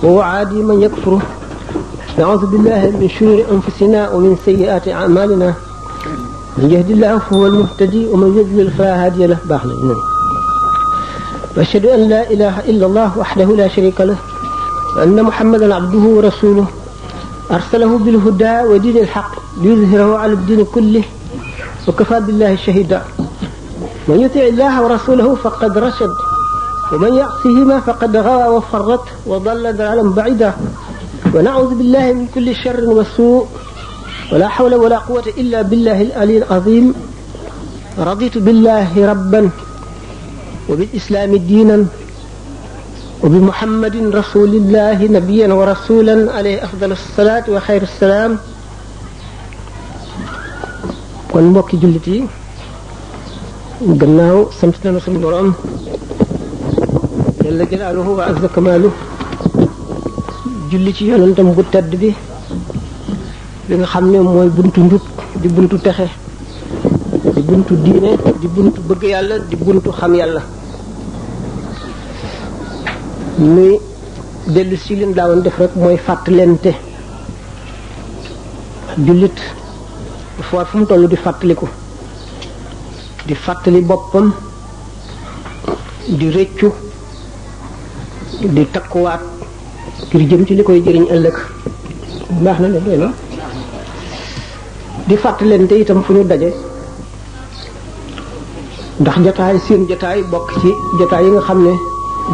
ووعادي من يكفر. نعوذ بالله من شرور أنفسنا ومن سيئات أعمالنا. من يهد الله فهو المهتدي ومن يضلل فلا هادي له. وأشهد أن لا إله إلا الله وحده لا شريك له وأن محمدا عبده ورسوله أرسله بالهدى ودين الحق ليظهره على الدين كله وكفى بالله شهيدا. من يطع الله ورسوله فقد رشد ومن يعصهما فقد غوى وفرط وضل ضلالا بعيدا. ونعوذ بالله من كل شر وسوء ولا حول ولا قوة إلا بالله العلي العظيم. رضيت بالله ربا وبالإسلام دينا وبمحمد رسول الله نبيا ورسولا عليه أفضل الصلاة وخير السلام. kon mbokki jullit yi gannaaw sant nañu sunu borom jalla jalaaluhu wa azza kamaalu julli ci yonentam bu tedd bi nga xam ne mooy buntu njub di buntu texe di buntu diine di buntu bëgg yàlla di buntu xam yàlla. muy dellu si leen daawoon def rek mooy fàttalente. jullit dafa fu mu toll di fàttaliku di fàttali boppam di rëccu di takkuwaat ngir jëm ci li koy jëriñ ëllëg. baax na ne doy na di fàttalente itam fu ñu daje ndax jataay seen jataay bokk ci jataay yi nga xam ne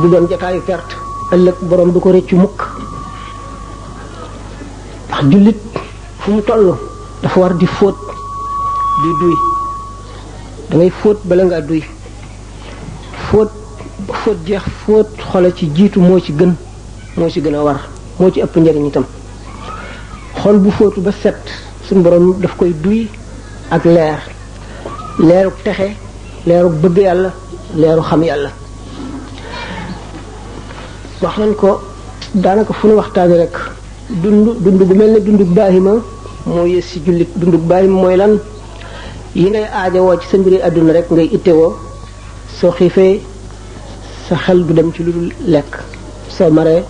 du doon jataayu perte ëllëg borom du ko rëccu mukk. ndax jullit fu mu toll dafa war di fóot di duy. da ngay fóot bala ngaa duy. fóot ba fóot jeex fóot xole ci jiitu moo ci gën a war moo ci ëpp njëriñ itam. xol bu fóotu ba set suñu borom daf koy duy ak leeruk texe leeruk bëgg yàlla leeru xam yàlla. wax nañ ko daanaka fu nu waxtaani rek dund bu mel ne dundug baahima moo yées ci jullit. dundug baahima mooy lan? yi ngay aajowoo ci sa mbiri àdduna rek ngay ittewoo. soo xiifee sa xel du dem ci lu dul lekk, soo maree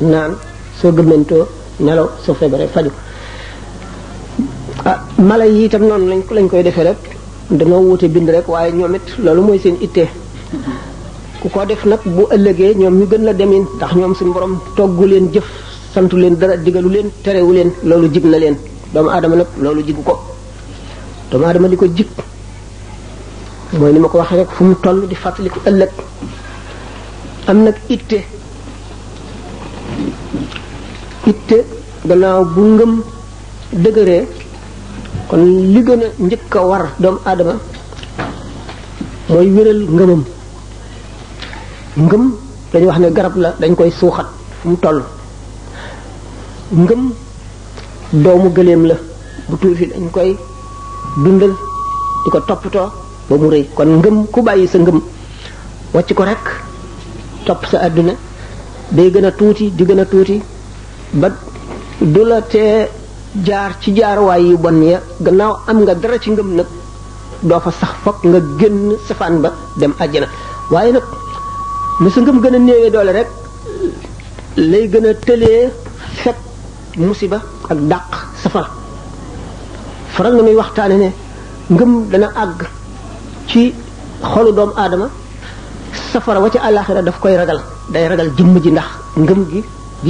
naan, soo gëmmentoo nelaw, soo feebaree faju. mala yi itam noonu lañ koy defee rek. dañoo wuute bind rek waaye ñoom it loolu mooy seen ittee. ku ko def nag bu ëllëgee ñoom ñu gën la demin ndax ñoom suñu borom toggu leen jëf, santu leen dara, digalu leen, terewu leen. loolu jig na leen. doomu aadama nag loolu jigu ko. doomu aadama li ko jig mooy ni ma ko waxee rek fu mu toll di fàttaliku ëllëg. am nag itte gannaaw bu ngëm dëgëree kon li gën a njëkk a war doomu aadama mooy wéral ngëmam. ngëm dañu wax ne garab la, dañ koy suuxat fu mu toll. ngëm doomu gëléem la bu tuuti, dañ koy dundal di ko toppatoo ba mu rëy. kon ngëm ku bàyyi sa ngëm wàcc ko rek topp sa àdduna day gën a tuuti di gën a tuuti ba du la tee jaar ci jaarwaay yu bon ya. gannaaw am nga dara ci ngëm nag doo fa sax fokk nga génn safaan ba dem àjjana. waaye nag mu sa ngëm gën a néewee doole rek lay gën a tëlee fekk musiba ak dàq safara. faral na muy waxtaane ne ngëm dana àgg ci xolu doomu aadama safara wa ca àllaaxira daf koy ragal. day ragal jëmm ji ndax ngëm gi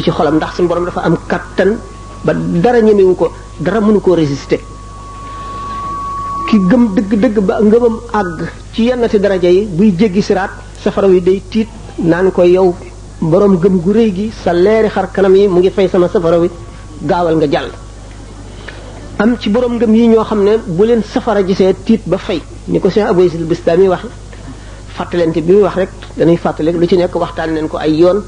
ci xolam, ndax suñu borom dafa am kattan ba dara ñemewu ko, dara mënu koo résister. ki gëm dëgg-dëgg ba ngëmam àgg ci yennati daraja yi buy jéggi siraat safara wi day tiit naan ko yow borom gëm gu rëy gi sa leeri xar kanam yi mu ngi fay sama safara wi, gaawal nga jàll. am ci borom ngëm yi ñoo xam ne bu leen safara gisee tiit ba fay, ni ko Cheikh Abou Yazid Bistami wax. fàttalente bi muy wax rek dañuy fàttali lu ci nekk waxtaan nañ ko ay yoon,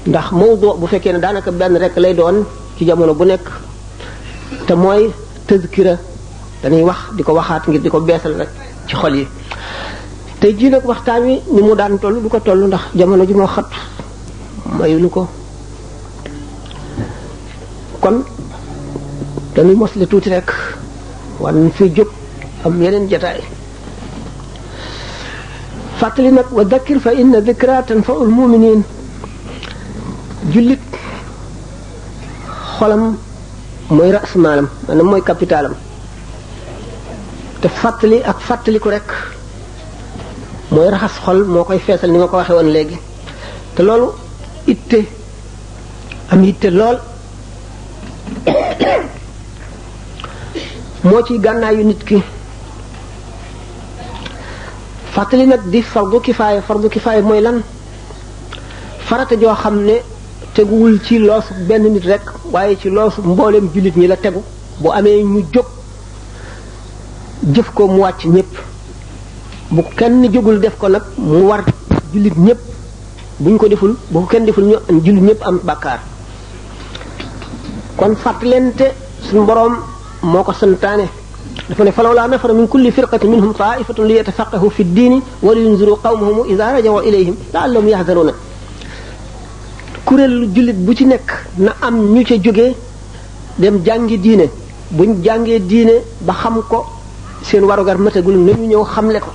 ndax mawdu bu fekkee ne daanaka benn rek lay doon ci jamono bu nekk, te mooy tazkira. dañuy wax di ko waxaat ngir di ko beesal rek ci xol yi. tey jii nag waxtaan wi ni mu daan toll du ko toll ndax jamono ji moo xat mayuñu ko. kon dañuy mosle tuuti rek war nañ fi jóg am yeneen jataay. fàttali nag wa dakkir fa inna dikra tanfaul muminin. jullit xolam mooy ras maalam maanaam mooy capitalam te fàttali ak fàttaliku rek mooy raxas xol moo koy feesal ni ma ko waxee woon léegi te loolu itte am itte lool moo ci gànnaayu nit ki fàttali nag di fardu kifaaya mooy lan farata joo xam ne teguwul ci loosu benn nit rek waaye ci loosu mbooleem jullit ñi la tegu bu amee ñu jóg jëf ko mu wàcc ñépp bu kenn jógul def ko nag mu war jullit ñépp buñ ko deful bu ko kenn deful ñu jullit ñépp am bàkkaar kon fàttalente suñu boroom moo ko santaane dafa ne falawlaa nafara min kulli firqatin minhum taifatun li yatafaqahu fi ddiini wa li yunziru qawmahum ida rajaw ilayhim laallahum yahzaruna kuréelu jullit bu ci nekk na am ñu ca jógee dem jàngi diine buñ jàngee diine ba xam ko seen warugar matagul nañu ñëw xamle ko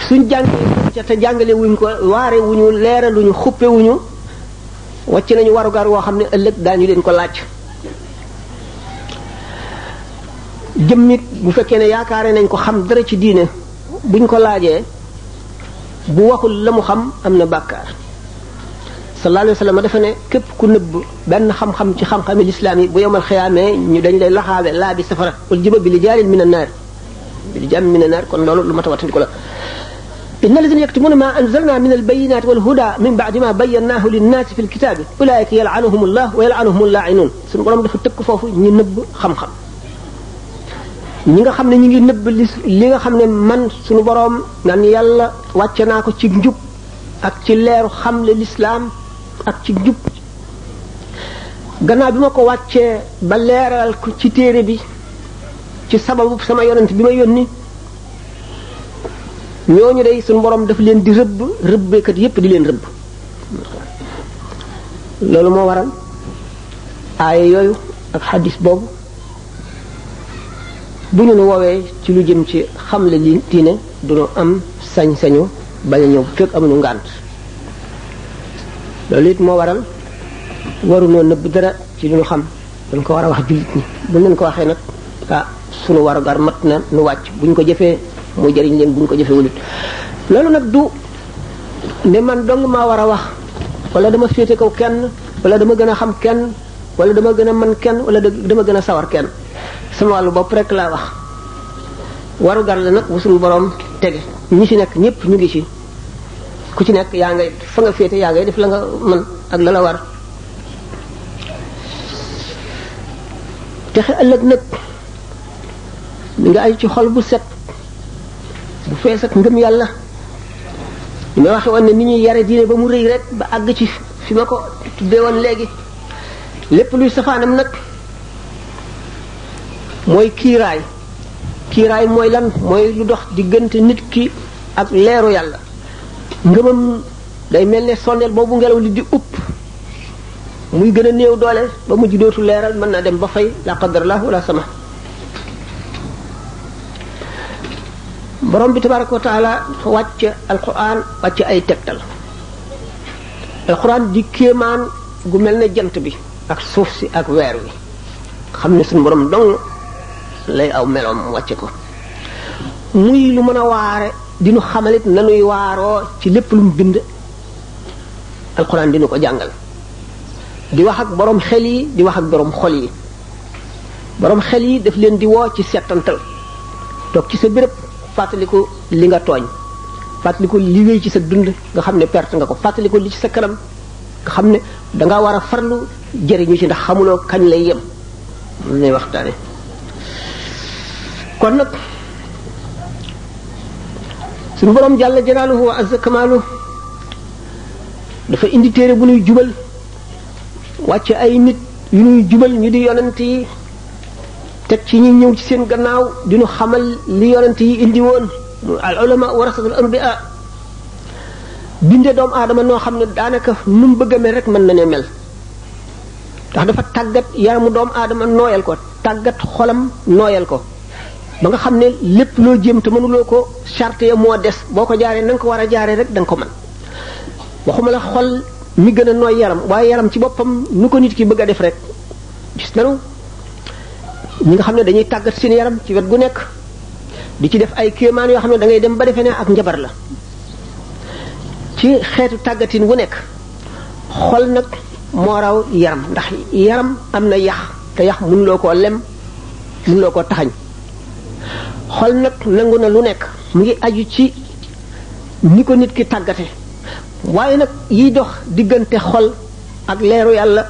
suñ jàngee ca te jàngale wuñ ko waare wuñu leeraluñu xuppe wuñu wàcc nañu warugar woo xam ne ëllëg daañu leen ko laaj jëmmit bu fekkee ne yaakaare nañ ko xam dara ci diine buñ ko laajee bu waxul la mu xam am na bàkkaar sallallahu alayhi wa sallam dafa ne képp ku nëbb benn xam-xam ci xam-xami lislaam yi bu yomal xiyaamee ñu dañ lay laxaabe laa bi safara wal jiba bi li jaarin min an-naar bi li jaam min an-naar kon loolu lu mat a wattandiku la inna alladhina yaktumuna ma anzalna min al-bayyinati wal huda min ba'di ma bayyanahu lin-nasi fi al-kitabi ulaika yal'anuhum allah wa yal'anuhum al-la'inun suñu borom dafa tëkk foofu ñu nëbb xam-xam ñi nga xam ne ñi ngi nëbb li nga xam ne man suñu borom naan yàlla wàcce naa ko ci njub ak ci leeru xamle lislaam ak ci njub gannaaw bi ma ko wàccee ba leeral ko ci téere bi ci sababu sama yonent bi ma yónni ñooñu day suñu borom daf leen di rëbbeekat yépp di leen rëbb loolu moo waral aaya yooyu ak xadis boobu bu ñu nu woowee ci lu jëm ci xamle li diine duñu am sañ-sañu bañ a ñëw fekk amuñu ngànt loolu it moo waral waruñoo nëbb dara ci lu ñu xam dañ ko war a wax jullit ñi bu leen ko waxee nag sunu warugar mat na nu wàcc buñ ko jëfee mu jëriñ leen buñ ko jëfee wulit loolu nag du ne man dong maa war a wax wala dama féete kaw kenn wala dama gën a xam kenn wala dama gën a mën kenn wala dama gën a sawar kenn sama wàllu bopp rek laa wax warugar la nag bu suñu borom tege ñi ci nekk ñëpp ñu ngi ci ku ci nekk yaa ngay fa nga féete yaa ngay def la nga mën ak la la war texe ëllëg nag mi nga ay ci xol bu set bu fees ak ngëm yàlla li may waxe woon ne ni ñuy yare diine ba mu rëy rek ba àgg ci fi ma ko tuddee woon léegi lépp luy safaanam nag mooy kiiraay mooy lan mooy lu dox diggante nit ki ak leeru yàlla ngëmam day mel ne sondeel boobu ngelaw li di upp muy gën a néew doole ba mujj dootu leeral mën naa dem ba fay la qadarallah wala sama borom bi tabaraka wa taala wàcc alquran wàcc ay tegtal alquran di kéemaan gu mel ne jant bi ak suuf si ak weer wi xam ne suñu borom dong lay aw meloom wàcce ko muy lu mën a waare dinu xamalit nanuy waaroo ci lépp lu mu bind alquran dinu ko jàngal di wax ak borom xel yi di wax ak borom xol yi borom xel yi daf leen di woo ci settantal toog ci sa béréb fàttaliku li nga tooñ fàttaliku li wéy ci sa dund nga xam ne perte nga ko fàttaliku li ci sa kanam nga xam ne danga war a farlu jëriñu ci ndax xamuloo kañ lay yem lu ñuy waxtaane kon nag suñu borom jàlla jalaaluhu wa azza kamaalu dafa indi téere bu nuy jubal wàcce ay nit yu nuy jubal ñu di yonent yi teg ci ñi ñëw ci seen gannaaw di nu xamal li yonent yi indi woon al ulama warasatul anbiya binde doomu aadama noo xam ne daanaka nu mu bëgg a mel rek mën na ne mel ndax dafa tàggat yaramu doomu aadama nooyal ko tàggat xolam nooyal ko ba nga xam ne lépp loo jéem te mënuloo ko charte ya moo des boo ko jaaree na nga ko war a jaaree rek da nga ko mën waxuma la xol mi gën a nooy yaram waaye yaram ci boppam nu ko nit ki bëgg a def rek gis nañu ñi nga xam ne dañuy tàggat seen yaram ci wet gu nekk di ci def ay kéemaan yoo xam ne da ngay dem ba defee ne ak njabar la ci xeetu tàggatin wu nekk xol nag moo raw yaram ndax yaram am na yax te yax mënuloo koo lem mënuloo koo taxañ xol nag nangu na lu nekk mu ngi aju ci ni ko nit ki tàggate waaye nag yiy dox diggante xol ak leeru yàlla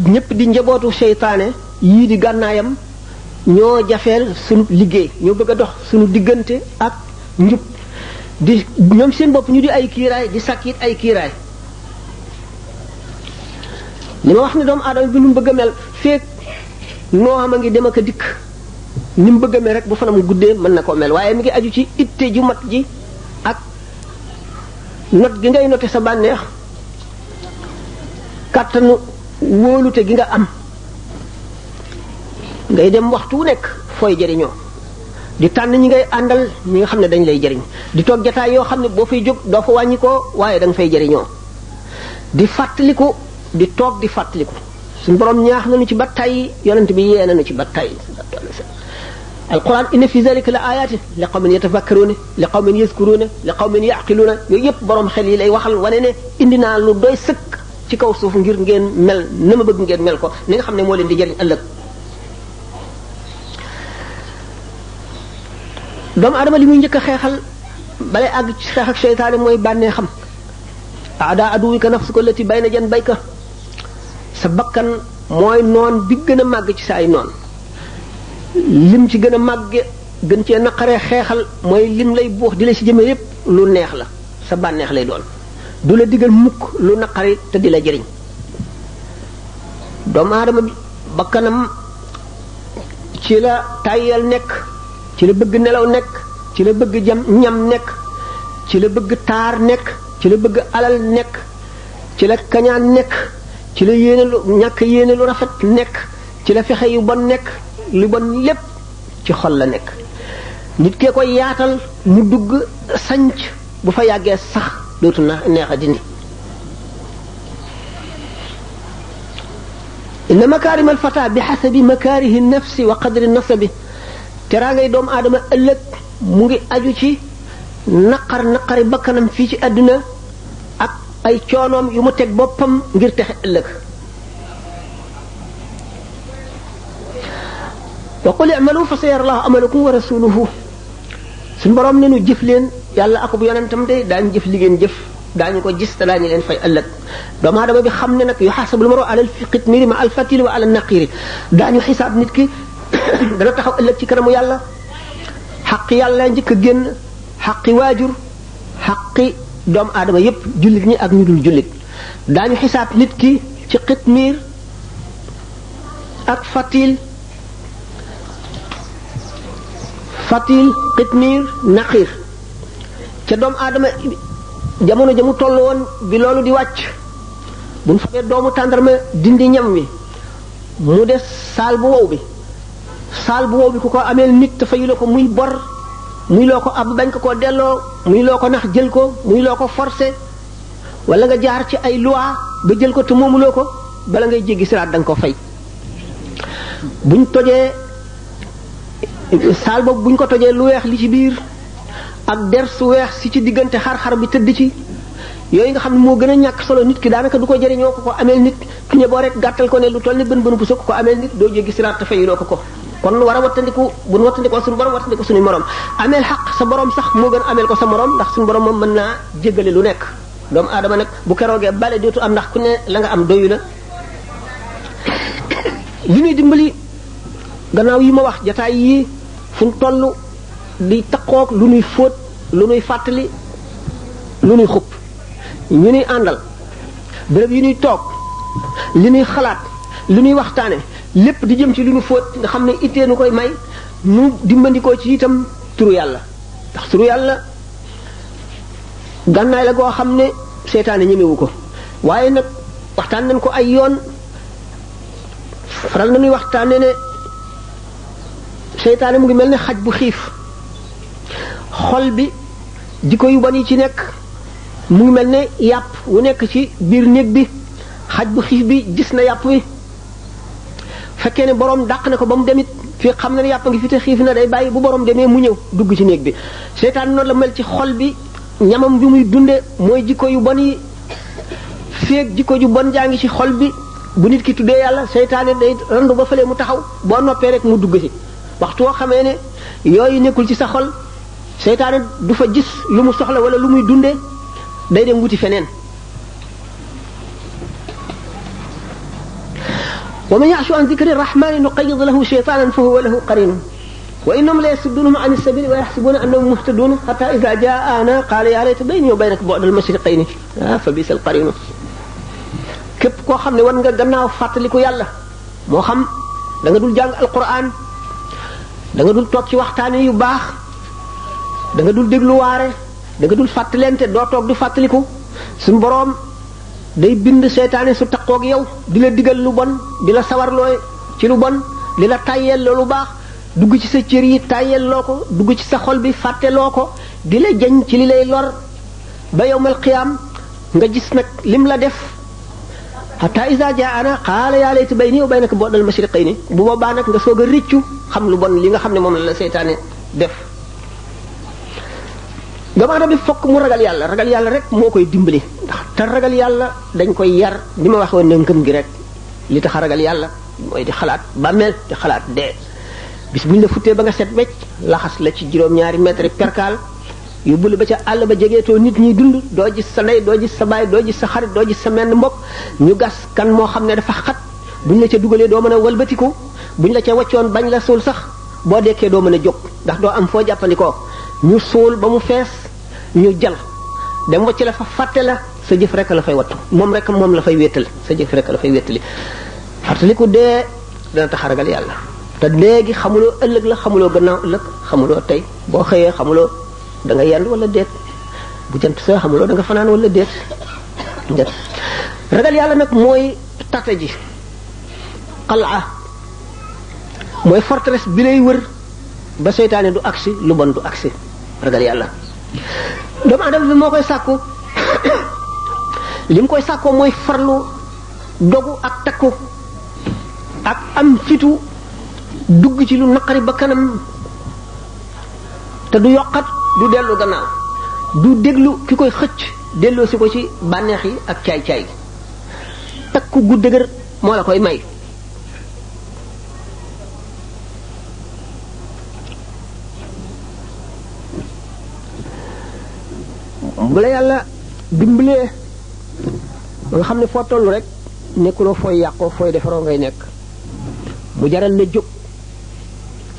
ñépp di njabootu seytaane yii di gànnaayam ñoo jafeel sunu liggéey ñoo bëgg a dox sunu diggante ak njub di ñoom seen bopp ñu di ay kiiraay di sàkk it ay kiiraay li ma wax ne doomu aadama bi nu mu bëgg a mel feek noo xam a ngi dem ak a dikk ni mu bëgg a mel rek bu fanam guddee mën na koo mel waaye mi ngi aju ci itte ju mat ji ak not gi ngay note sa bànneex kàttanu wóolute gi nga am ngay dem waxtu wu nekk fooy jëriñoo di tànn ñi ngay àndal ñi nga xam ne dañ lay jëriñ di toog jataay yoo xam ne boo fay jóg doo fa wàññi ko waaye da nga fay jëriñoo di fàttaliku di toog di fàttaliku suñu borom ñaax nañu ci ba tey yonent bi yee nañu ci ba tey alquran inna fi zalika la ayatin li qawmin yatafakkaruna li qawmin yazkuruna li qawmin yaqiluna yooyu yëpp borom xel yi lay waxal wane ne indi naa lu doy sëkk ci kaw suuf ngir ngeen mel na ma bëgg ngeen mel ko ni nga xam ne moo leen di jëriñ ëllëg doomu adama li muy njëkk a xeexal balay àgg ci xeex ak seytaane mooy bànnee xam aada aduwika nafsuka allati bayna janbayka sa bakkan mooy noon bi gën a màgg ci sa ay noon lim ci gën a màgge gën cee naqaree xeexal mooy lim lay buux di la ci jëme yépp lu neex la sa bànneex lay doon du la digal mukk lu naqari te di la jëriñ doomu aadama bi bakkanam ci la tàyyal nekk ci la bëgg nelaw nekk ci la bëgg ñam nekk ci la bëgg taar nekk ci la bëgg alal nekk ci la kañaan nekk ci la yéene lu ñàkk yéene lu rafet nekk ci la fexe yu bon nekk lu bon lépp ci xol la nekk nit kee koy yaatal mu dugg sanc bu fa yàggee sax dootu na neex a dindi inna makarim alfata bi xasabi makarihi nafsi wa qadri nasabi teraa ngay doomu aadama ëllëg mu ngi aju ci naqari bakkanam fii ci àdduna ak ay coonoom yu mu teg boppam ngir texe ëllëg wa qul i'malu fa sayara Allahu amalakum wa rasuluhu suñu borom ne nu jëf leen yàlla ak bu yonentam de daañu jëf li ngeen jëf daañu ko gis te daañu leen fay ëllëg doomu aadama bi xam ne nag yuhasabul mar'u ala al-qitmiri ma al-fatili wa ala an-naqiri daañu xisaab nit ki dana taxaw ëllëg ci kanamu yàlla xaqi yàlla njëkk a génn xaqi waajur xaqi doomu aadama yépp jullit ñi ak ñu dul jullit daañu xisaab nit ki ci qitmir ak fatil qitmir naqir ca doomu aadama jamono jamu toll woon bi loolu di wàcc buñ fabee doomu tàndarma dindi ñam wi mu des saal bu wow bi saal bu wow bi ku ko ameel nit te fayu la ko muy bor muy loo ko ab bañ ko koo delloo muy loo ko nax jël ko muy loo ko forcé wala nga jaar ci ay loi ba jël ko te moomuloo ko bala ngay jéggi siraat da nga ko fay buñ tojee saal boobu buñ ko tojee lu weex li ci biir ak der su weex si ci diggante xar-xar bi tëdd ci yooyu nga xam ne moo gën a ñàkk solo nit ki daanaka du ko jëriñoo ko ameel nit ki ñe boo rek gàttal ko ne lu toll ni bën bën bu sëkk ko ameel nit doo jéggi siraat te fayuloo ko kon war a wattandiku bu nu wattandikoo suñu borom wattandiku suñu morom ameel xaq sa borom sax moo gën ameel ko sa morom ndax suñu borom moom mën naa jéggale lu nekk doomu aadama nag bu keroogee bale dootu am ndax ku ne la nga am doyu la li ñuy dimbali gannaaw yi ma wax jataay yi fu ñu toll di taqoog lu ñuy fóot lu ñuy fàttali lu ñuy xupp ñu ñuy àndal béréb yi ñuy toog li ñuy xalaat li ñuy waxtaane lépp di jëm ci lu ñu fóot nga xam ne ittee nu koy may nu dimbandikoo ci itam turu yàlla ndax turu yàlla gànnaay la goo xam ne seytaane ñemewu ko waaye nag waxtaan nañ ko ay yoon faral nañuy waxtaane ne seytaane mu ngi mel ne xaj bu xiif xol bi jikko yu bon yi ci nekk mu ngi mel ne yàpp wu nekk ci biir néeg bi xaj bu xiif bi gis na yàpp wi fekkee ne borom dàq na ko ba mu demit fii xam na ne yàpp ngi fi te xiif na day bàyyi bu borom demee mu ñëw dugg ci néeg bi seytaan noonu la mel ci xol bi ñamam bi muy dunde mooy jikko yu bon yi feeg jikko ju bon jaa ngi ci xol bi bu nit ki tuddee yàlla seytaane day randu ba fële mu taxaw boo noppee rek mu dugg ci waxtu woo xamee ne yooyu nekkul ci sa xol seytaane du fa gis lu mu soxla wala lu muy dundee day dem wuti feneen wa man ya'shu an dhikri rahmani nuqayyid lahu shaytanan fa huwa lahu qarinun wa innahum la yasuddunahum an as-sabili wa yahsabuna annahum muhtadun hatta idha ja'ana qala ya layta bayni wa baynaka bu'da al-mashriqayn fa bisa al-qarin képp koo xam ne war nga gannaaw fàttaliku yàlla moo xam da nga dul jàng alquran da nga dul toog ci waxtaane yu baax da nga dul déglu waare da nga dul fàttalente doo toog du fàttaliku suñu boroom day bind seytaane su taqoog yow di la digal lu bon di la sawarloo ci lu bon di la tàyyeel lu baax dugg ci sa cër yi tàyyeel loo ko dugg ci sa xol bi fàtteloo ko di la jañ ci li lay lor ba yowmal qiyaam nga gis nag lim la def hatta iza jaana qaala yaa layta bayni wa baynaka bu'dal mashriqayni bu boobaa nag nga soog a rëccu xam lu bon li nga xam ne moom la seytaane def doomu aadama bi fokk mu ragal yàlla rek moo koy dimbali ndax te ragal yàlla dañ koy yar ni ma waxoon ne ngëm gi rek li tax a ragal yàlla mooy di xalaat bàmmeel di xalaat dee bis bu ñu la futtee ba nga set wecc laxas la ci juróom-ñaari mètre perkaal yóbbu la ba ca àll ba jegeetoo nit ñi dund doo gis sa ndey doo gis sa baay doo gis sa xarit doo gis sa menn mbokk ñu gas kan moo xam ne dafa xat buñ la ca dugalee doo mën a walbatiku buñ la ca waccoon bañ la suul sax boo dekkee doo mën a jóg ndax doo am foo jàppandikoo ñu suul ba mu fees ñu jal dem wacc la fa fàtte la sa jëf rek la fay wattu moom la fay wéttal sa jëf rek la fay wéttali fàttaliku dee dana tax a ragal yàlla te léegi xamuloo ëllëg la xamuloo gannaaw ëllëg xamuloo tey boo xëyee xamuloo da nga yendu wala déet bu jant soo xamuloo da nga fanaan wala déet ragal yàlla nag mooy tata ji xalaa mooy forteresse bi lay wër ba seytaane du agsi lu bon du agsi ragal yàlla doomu adama bi moo koy sàkku li mu koy sàkkoo mooy farlu dogu ak takku ak am fitu dugg ci lu naqari ba kanam te du yokkat du dellu gannaaw du déglu ki koy xëcc delloo si ko ci bànneex yi ak caay-caay gi takku gu dëgër moo la koy may bu la yàlla dimbalee ba nga xam ne foo tollu rek nekkuloo fooy yàqoo fooy defaroo ngay nekk mu jaral na jóg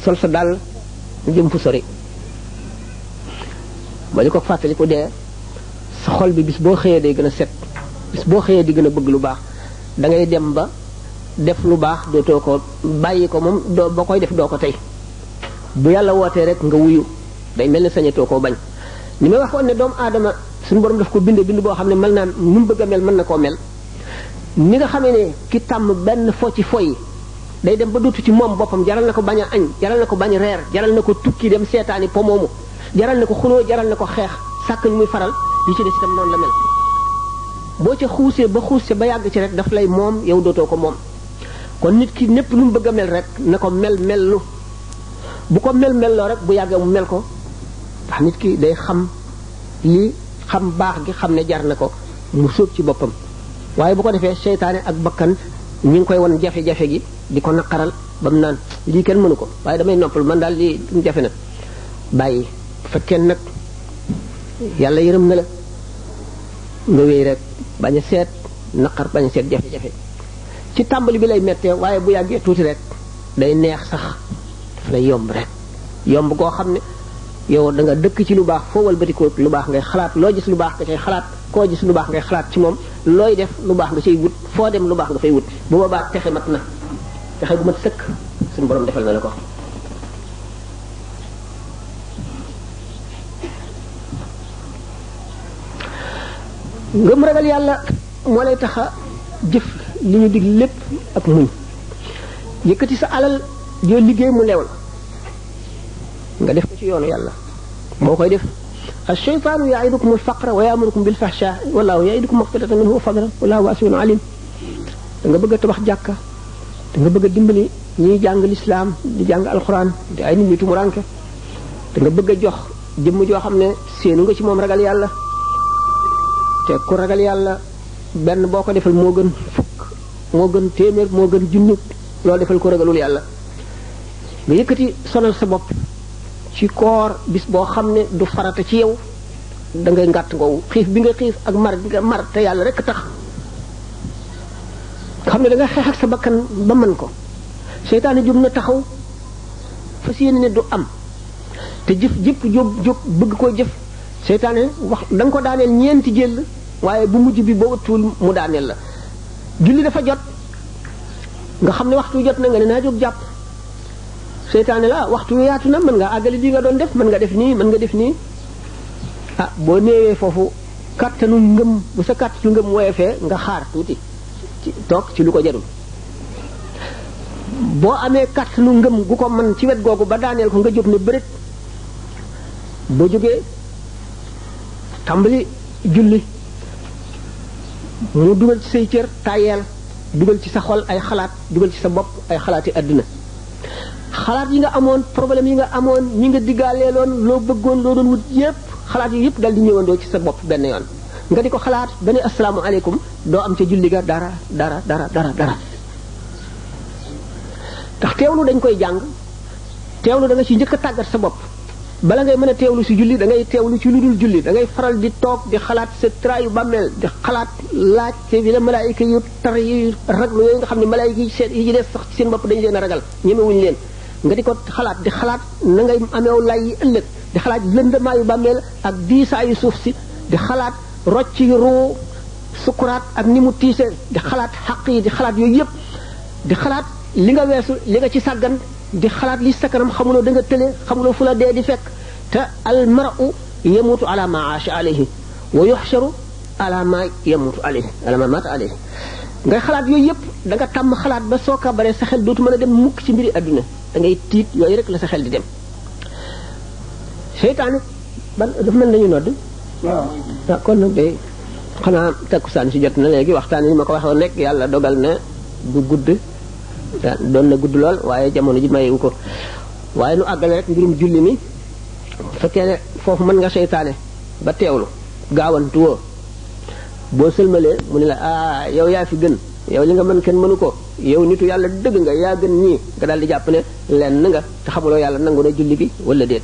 sol sa dàll jëm fu sori ba li ko fàttali ko dee sa xol bi bis boo xëyee day gën a set bis boo xëyee di gën a bëgg lu baax da ngay dem ba def lu baax dootoo ko bàyyi ko moom doo boo koy def doo ko tey bu yàlla wootee rek nga wuyu day mel ne sañatoo koo bañ ni may waxoon ne doomu aadama suñu borom daf ko bind boo xam ne mel naan nu mu bëgg a mel mën na koo mel ni nga xamee ne ki tàmm benn fo ci foy day dem ba dootu ci moom boppam jaral na ko bañ a añ jaral na ko bañ reer jaral na ko tukki dem seetaani po moomu jaral na ko xuloo jaral na ko xeex sàkk ñu muy faral yi ci des itam noonu la mel boo ca xuusee ba xuuse ba yàgg ci rek daf lay moom yow dootoo ko moom kon nit ki népp lu mu bëgg a mel rek na ko mellu bu ko mel-melloo rek bu yàggee mu mel ko ndax nit ki day xam li xam baax gi xam ne jar na ko mu sóob ci boppam waaye bu ko defee seytaane ak bakkan ñi ngi koy won jafe-jafe gi di ko naqaral ba mu naan lii kenn mënu ko waaye damay noppal man daal lii jafe na bàyyi bu fekkee nag yàlla yërëm na la nga wéy rek bañ a seet naqar bañ a seet jafe-jafe ci tàmbali bi lay mettee waaye bu yàggee tuuti rek day neex sax daf lay yomb rek yomb koo xam ne yow da nga dëkk ci lu baax foo walbatikoo lu baax ngay xalaat loo gis lu baax nga cay xalaat koo gis lu baax ngay xalaat ci moom looy def lu baax nga cay wut foo dem lu baax nga fay wut bu boobaa texe mat na texe gu mat sëkk suñu borom defal na la ko ngëm ragal yàlla moo lay tax a jëf li ñu dig lépp ak muñ yëkkati sa alal yoo liggéey mu leew la nga def ko ci yoonu yàlla boo koy def ash-shaytaanu ya'idukum al-faqra wa ya'murukum bil-fahshaa'i wallaahu ya'idukum maghfiratan minhu wa fadlan wallaahu waasi'un aliim da nga bëgg a tabax jàkka da nga bëgg a dimbali ñiy jàng lislaam di jàng alxuraan di ay nit ñu tumuranke da nga bëgg a jox jëmm joo xam ne séenu nga ci moom ragal yàlla te ku ragal yàlla benn boo ko defal moo gën fukk moo gën téeméer moo gën junni loolu defal ko ragalul yàlla nga yëkkati sonal sa bopp ci koor bis boo xam ne du farata ci yow da ngay ngàtt ngoowu xiif bi nga xiif ak mar bi nga mar te yàlla rek tax xam ne da nga xeex ak sa bakkan ba mën ko seytaane jóg na taxaw fas yéene ne du am te jëf jëpp jóg bëgg koo jëf seytaane wax da nga ko daaneel ñeenti jël waaye bu mujj bi boo ëttuwul mu daaneel la julli dafa jot nga xam ne waxtu jot na nga ne naa jóg jàpp seytaane la waxtu yaatu na mën nga àggale lii nga doon def mën nga def nii mën nga def nii ah boo néewee foofu kàttanu ngëm bu sa kàttanu ngëm woyefee nga xaar tuuti ci toog ci lu ko jarul boo amee kàttanu ngëm gu ko mën ci wet googu ba daaneel ko nga jóg ne bërit boo jógee tàmbali julli mu dugal ci say cër tayeel dugal ci sa xol ay xalaat dugal ci sa bopp ay xalaati àdduna xalaat yi nga amoon problème yi nga amoon ñi nga diggaaleeloon loo bëggoon loo doon wut yépp xalaat yi yépp dal di ñëwandoo ci sa bopp benn yoon nga di ko xalaat ba ne asalaamaaleykum doo am ca julli ga dara ndax teewlu dañ koy jàng teewlu da nga ci njëkk a tàggat sa bopp bala ngay mën a teewlu si julli da ngay teewlu ci lu dul julli da ngay faral di toog di xalaat sa traayu bàmmeel di xalaat laaj te bi la malaayika yu tar yu raglu yooyu nga xam ne malaayika yi seen yi ci des sax ci seen bopp dañu leen a ragal ñemewuñu leen nga di ko xalaat di xalaat na ngay ameew lay yi ëllëg di xalaat lëndamaayu bàmmeel ak diisaayu suuf si di xalaat rocc ruu sukuraat ak ni mu tiise di xalaat xaq yi di xalaat yooyu yëpp di xalaat li nga weesu li nga ci sàggan di xalaat li sa kanam xamuloo da nga tële xamuloo fu la dee di fekk te al mar'u yamutu ala ma aasha alayhi wa yuhsharu ala ma yamutu alayhi ala ma mata alayhi ngay xalaat yooyu yëpp da nga tàmm xalaat ba soo ka bare sa xel dootu mën a dem mukk ci mbiri àdduna da ngay tiit yooyu rek la sa xel di dem seytaane ban dafa mel nañu nodd waaw kon nag day xanaa takkusaan si jot na léegi waxtaan ni ma ko waxoon nekk yàlla dogal na du gudd doon na gudd lool waaye jamono ji mayewu ko waaye nu àggale rek mbirum julli mi fekkee ne foofu mën nga seytaane ba teewlu gaawantu woo boo sëlmalee mu ne la yow yaa fi gën yow li nga mën kenn mënu ko yow nitu yàlla dëgg nga yaa gën ñii nga daal di jàpp ne lenn nga te xamuloo yàlla nangu na julli bi wala déet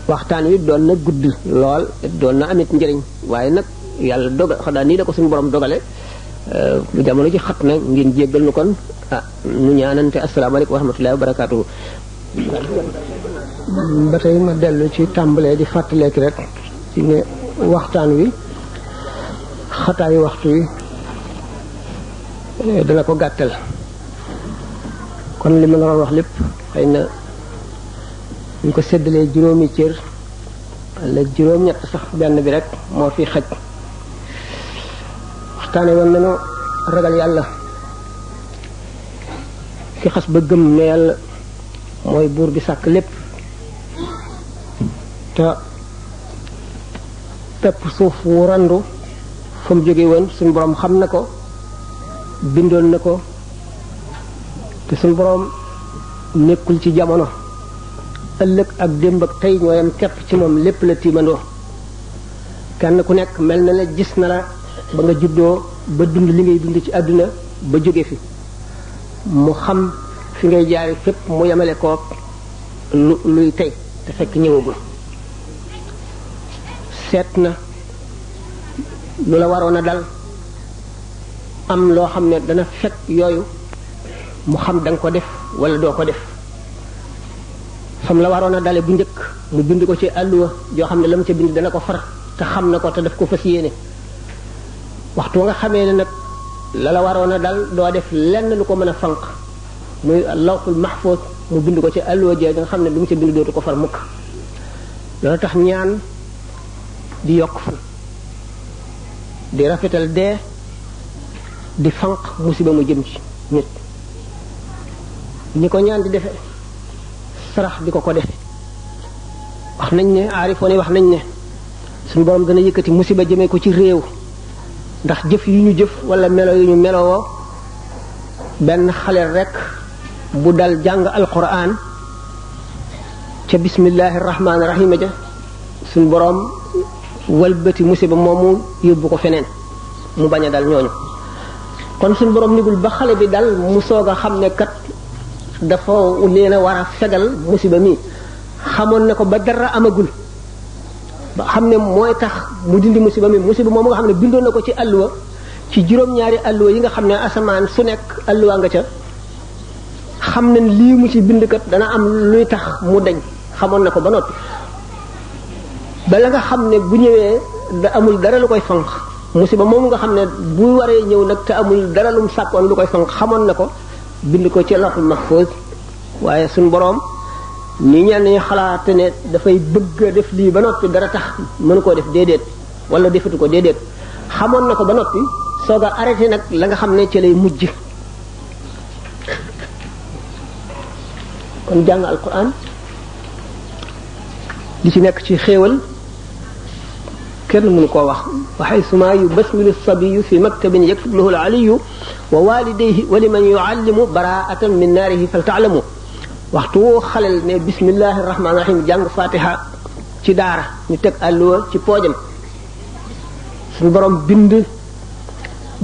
waxtaan wi doon na gudd lool doon na amit njëriñ waaye nag yàlla dogal xanaa nii da ko suñu borom dogale jamono ji xat na ngeen jéggal nu kon nu ñaanante asalaamaaleykum wa rahmatullahi wa barakaatuhu ba tey ma dellu ci tàmbalee di fàttaleeki rek ci ne waxtaan wi xataayu waxtu wi dana ko gàttal kon li ma la wax lépp xëy na ñu ko séddalee juróomi cër wala juróom-ñett sax benn bi rek moo fi xaj waxtaane woon nañu ragal yàlla ki xas ba gëm ne yàlla mooy buur bi sàkk lépp te pepp suuf wu randu fa mu jóge woon suñu borom xam na ko bindoon na ko te suñu borom nekkul ci jamono ëllëg ak démb ak tey ñooyam kepp ci moom lépp la tiimandoo kenn ku nekk mel na la gis na la ba nga juddoo ba dund li ngay dund ci àdduna ba jóge fi mu xam fi ngay jaari fépp mu yemale kook luy tey te fekk ñëwagul seet na lu la waroon a dal am loo xam ne dana fekk yooyu mu xam da nga ko def wala doo ko def fam la waroon a dale bu njëkk mu bind ko ci àlluwa joo xam ne la mu ca bind dana ko far te xam na ko te daf ko fas yéene waxtu nga xamee ne nag la la waroon a dal doo def lenn lu ko mën a fanq muy lawhul mahfuz mu bind ko ci àlluwa jee nga xam ne lu mu ca bind dootu ko far mukk loolu tax ñaan di yokk fu di rafetal dee di fanq musiba mu jëm ci nit ni ko ñaan di defe sarax di ko defe wax nañ ne aarifoon yi wax nañ ne suñu borom dana yëkkati musiba jëmee ko ci réew ndax jëf yu ñu jëf wala melo yu ñu melowoo benn xale rek bu dal jàng alquran ca bismillahi rahmaani rahim ja suñ boroom walbati musiba moomu yóbbu ko feneen mu bañ a dal ñooñu kon suñ boroom nigul ba xale bi dal mu soog a xam ne kat dafa leen a war a fegal musiba mi xamoon na ko ba dara amagul ba xam ne mooy tax mu dindi musiba moomu nga xam ne bindoon na ko ci alluwa ci juróom-ñaari alluwa yi nga xam ne asamaan su nekk alluwa nga ca xam ne lii mu ci bind kat dana am luy tax mu deñ xamoon na ko ba noppi bala nga xam ne bu ñëwee da amul dara lu koy fanq musiba moomu nga xam ne bu waree ñëw nag te amul dara lum sàkkoon lu koy fanq xamoon na ko bind ko ci lawhul mahfuz waaye suñ boroom ni ñenn ñi xalaate ne dafay bëgg a def lii ba noppi dara tax mënu koo def déedéet wala defatu ko déedéet xamoon na ko ba noppi soog a arrêté nag la nga xam ne ci lay mujj kon jàng alquran li ci nekk ci xéewal kenn mënu koo wax wa xaysuma yubasmilu sabiyu fi maktabin yaktub lahu alaliyu wa walidayhi wa liman yuallimu baraatan min naarihi fal taalamu waxtu woo xalel ne bismillahi rahmaani rahim jàng fatiha ci daara ñu teg àlluwa ci poojam suñu borom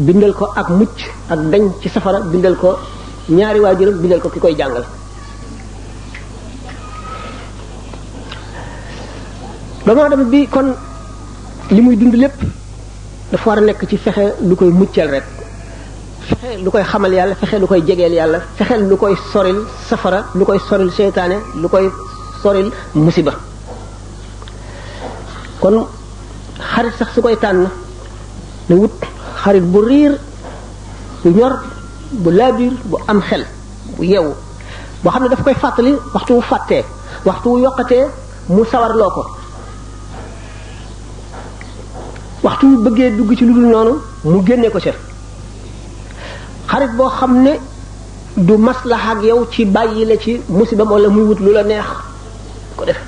bindal ko ak mucc ak dañ ci safara bindal ko ñaari waajuram bindal ko ki koy jàngal doomu aadama bi kon li muy dund lépp dafa war a nekk ci fexe lu koy muccal rek fexe lu koy xamal yàlla fexe lu koy jegeel yàlla fexe lu koy soril safara lu koy soril seytaane lu koy soril musiba kon xarit sax su koy tànn ne wut xarit bu riir bu ñor bu laabiir bu am xel bu yeewu boo xam ne daf koy fàttali waxtu wu fàttee waxtu wu yokkatee mu sawarloo ko waxtu wu bëggee dugg ci lu dul noonu mu génne ko ca xarit boo xam ne du maslaha ak yow ci bàyyi la ci musiba wala muy wut lu la neex ko def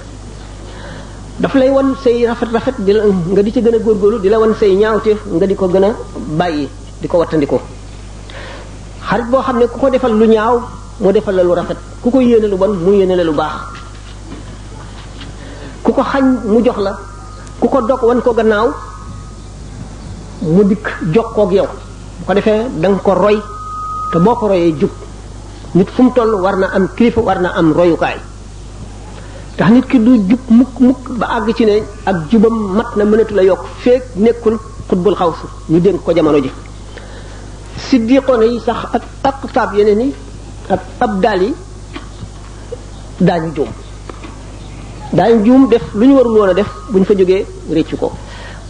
daf lay wan say rafet di la nga di ci gën a góorgóorlu di la wan say ñaawteef nga di ko gën a bàyyi di ko wattandiko xarit boo xam ne ku ko defal lu ñaaw mu defal la lu rafet ku ko yéene lu bon mu yéene la lu baax ku ko xañ mu jox la ku ko dog wan ko gannaaw mu dikk jokkoog yow bu ko defee da nga ko roy te boo ko royee jub nit fu mu toll war na am kilifa war na am royukaay tax nit ki du jub mukk ba àgg ci ne ak jubam mat na mënatu la yokk feek nekkul xutbul xawsu ñu dénk ko jamono ji siddiqoona yi sax ak aqtaab yeneen yi ak abdaal yi daañu juum def lu ñu warul woon a def bu ñu fa jógee réccu ko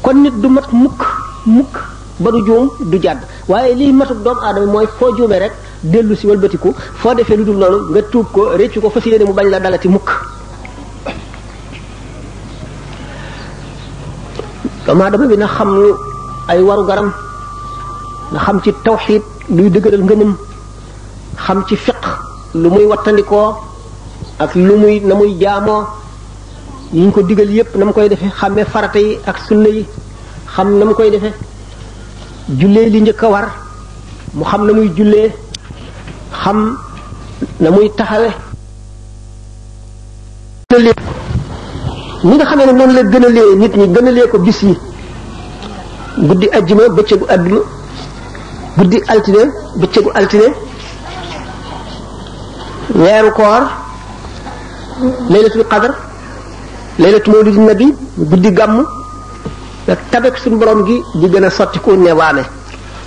kon nit du mat mukk ba du juum du jàdd waaye liy matuk doomu aadama mooy foo juumee rek dellu si walbatiku foo defee lu dul noonu nga tuub ko réccu ko fas yéene mu bañ la dalati mukk doomu aadama bi na xam ay waru garam na xam ci tawxiid luy dëgëral ngëmam xam ci fiq lu muy wattandikoo ak lu muy na muy jaamoo yi ñu ko digal yépp na mu koy defee xàmmee farata yi ak sunna yi xam na mu koy defee jullee li njëkk a war mu xam na muy jullee xam na muy taxawe ni nga xamee ne noonu la gënalee nit ñi gënalee ko bis yi guddi ajjuma bëccëgu àdduma guddi altine bëccëgu altine weeru koor laylatul qadr laylatu mawlidin nabi guddi gàmm nag tabek suñu borom gi di gën a sotti ku ne waame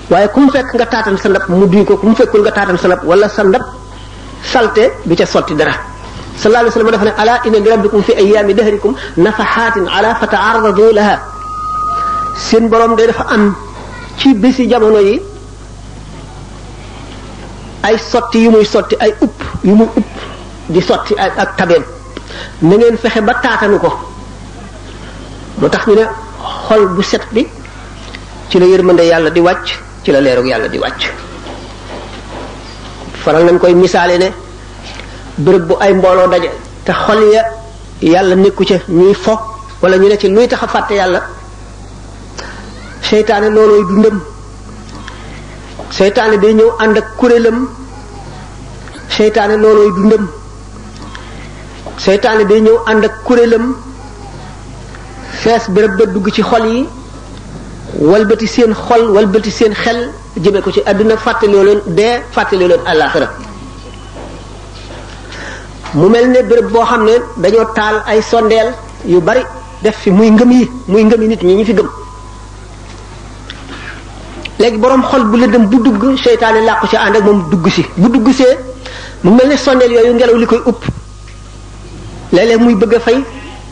waaye ku mu fekk nga taatan sa ndab mu duy ko ku mu fekkul nga taatan sa ndab wala sa ndab salte du ca sotti dara sallallahu alayhi wa sallam dafa ne ala inna li rabbikum fi ayyaami dahrikum nafaxaatin ala fata'arradu laha seen borom de dafa am ci bési jamono yi ay sotti yu muy sotti ay yu muy upp di sotti ak tabeem na ngeen fexe ba taatanu ko moo tax ñu ne xol bu set bi ci la yërmande yàlla di wàcc ci la leerug yàlla di wàcc faral nañ koy misaale ne bërëb bu ay mbooloo daje te xol ya yàlla nekku ca ñuy fo wala ñu ne ci luy tax a fàtte yàlla seytaane loolooy dundam seytaane day ñëw ànd ak kuréelam seytaane loolooy dundam seytaane day ñëw ànd ak kuréelam fees béréb ba dugg ci xol yi walbati seen xol walbati seen xel jëme ko ci àdduna fàttaloo leen dee fàttaloo leen àllaaxira mu mel ne béréb boo xam ne dañoo taal ay sondeel yu bari def fi muy ngëm yi nit ñi fi gëm léegi boroom xol bu lëndëm bu dugg seytaane làqu ci ànd ak moom dugg si bu dugg see mu mel ne sondeel yooyu ngelaw li koy upp léeg-léeg muy bëgg a fay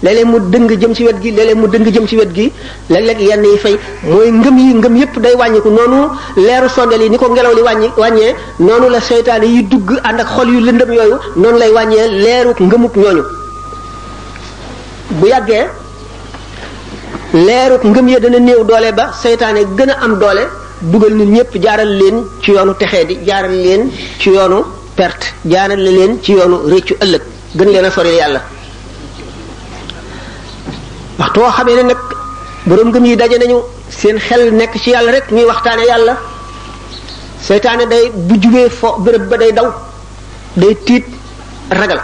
léeg-léeg mu dëng jëm ci wet gi léeg-léeg mu dëng jëm ci wet gi léeg-léeg yenn yi fay mooy ngëm yépp day wàññiku noonu leeru sondeel yi ni ko ngelaw li wàññee noonu la seytaane yi dugg ànd ak xol yu lëndëm yooyu noonu lay wàññee leeru ngëmuk ñooñu bu yàggee leeruk ngëm ya dana néew doole ba seytaane gën a am doole dugal nit ñëpp jaaral leen ci yoonu texee di jaaral leen ci yoonu perte jaaral leen ci yoonu réccu ëllëg gën leen a sori yàlla waxtu woo xamee ne nag boroom ngëm yi daje nañu seen xel nekk ci yàlla rek ñuy waxtaane yàlla seytaane day bu jubee fo béréb ba day daw day tiit ragal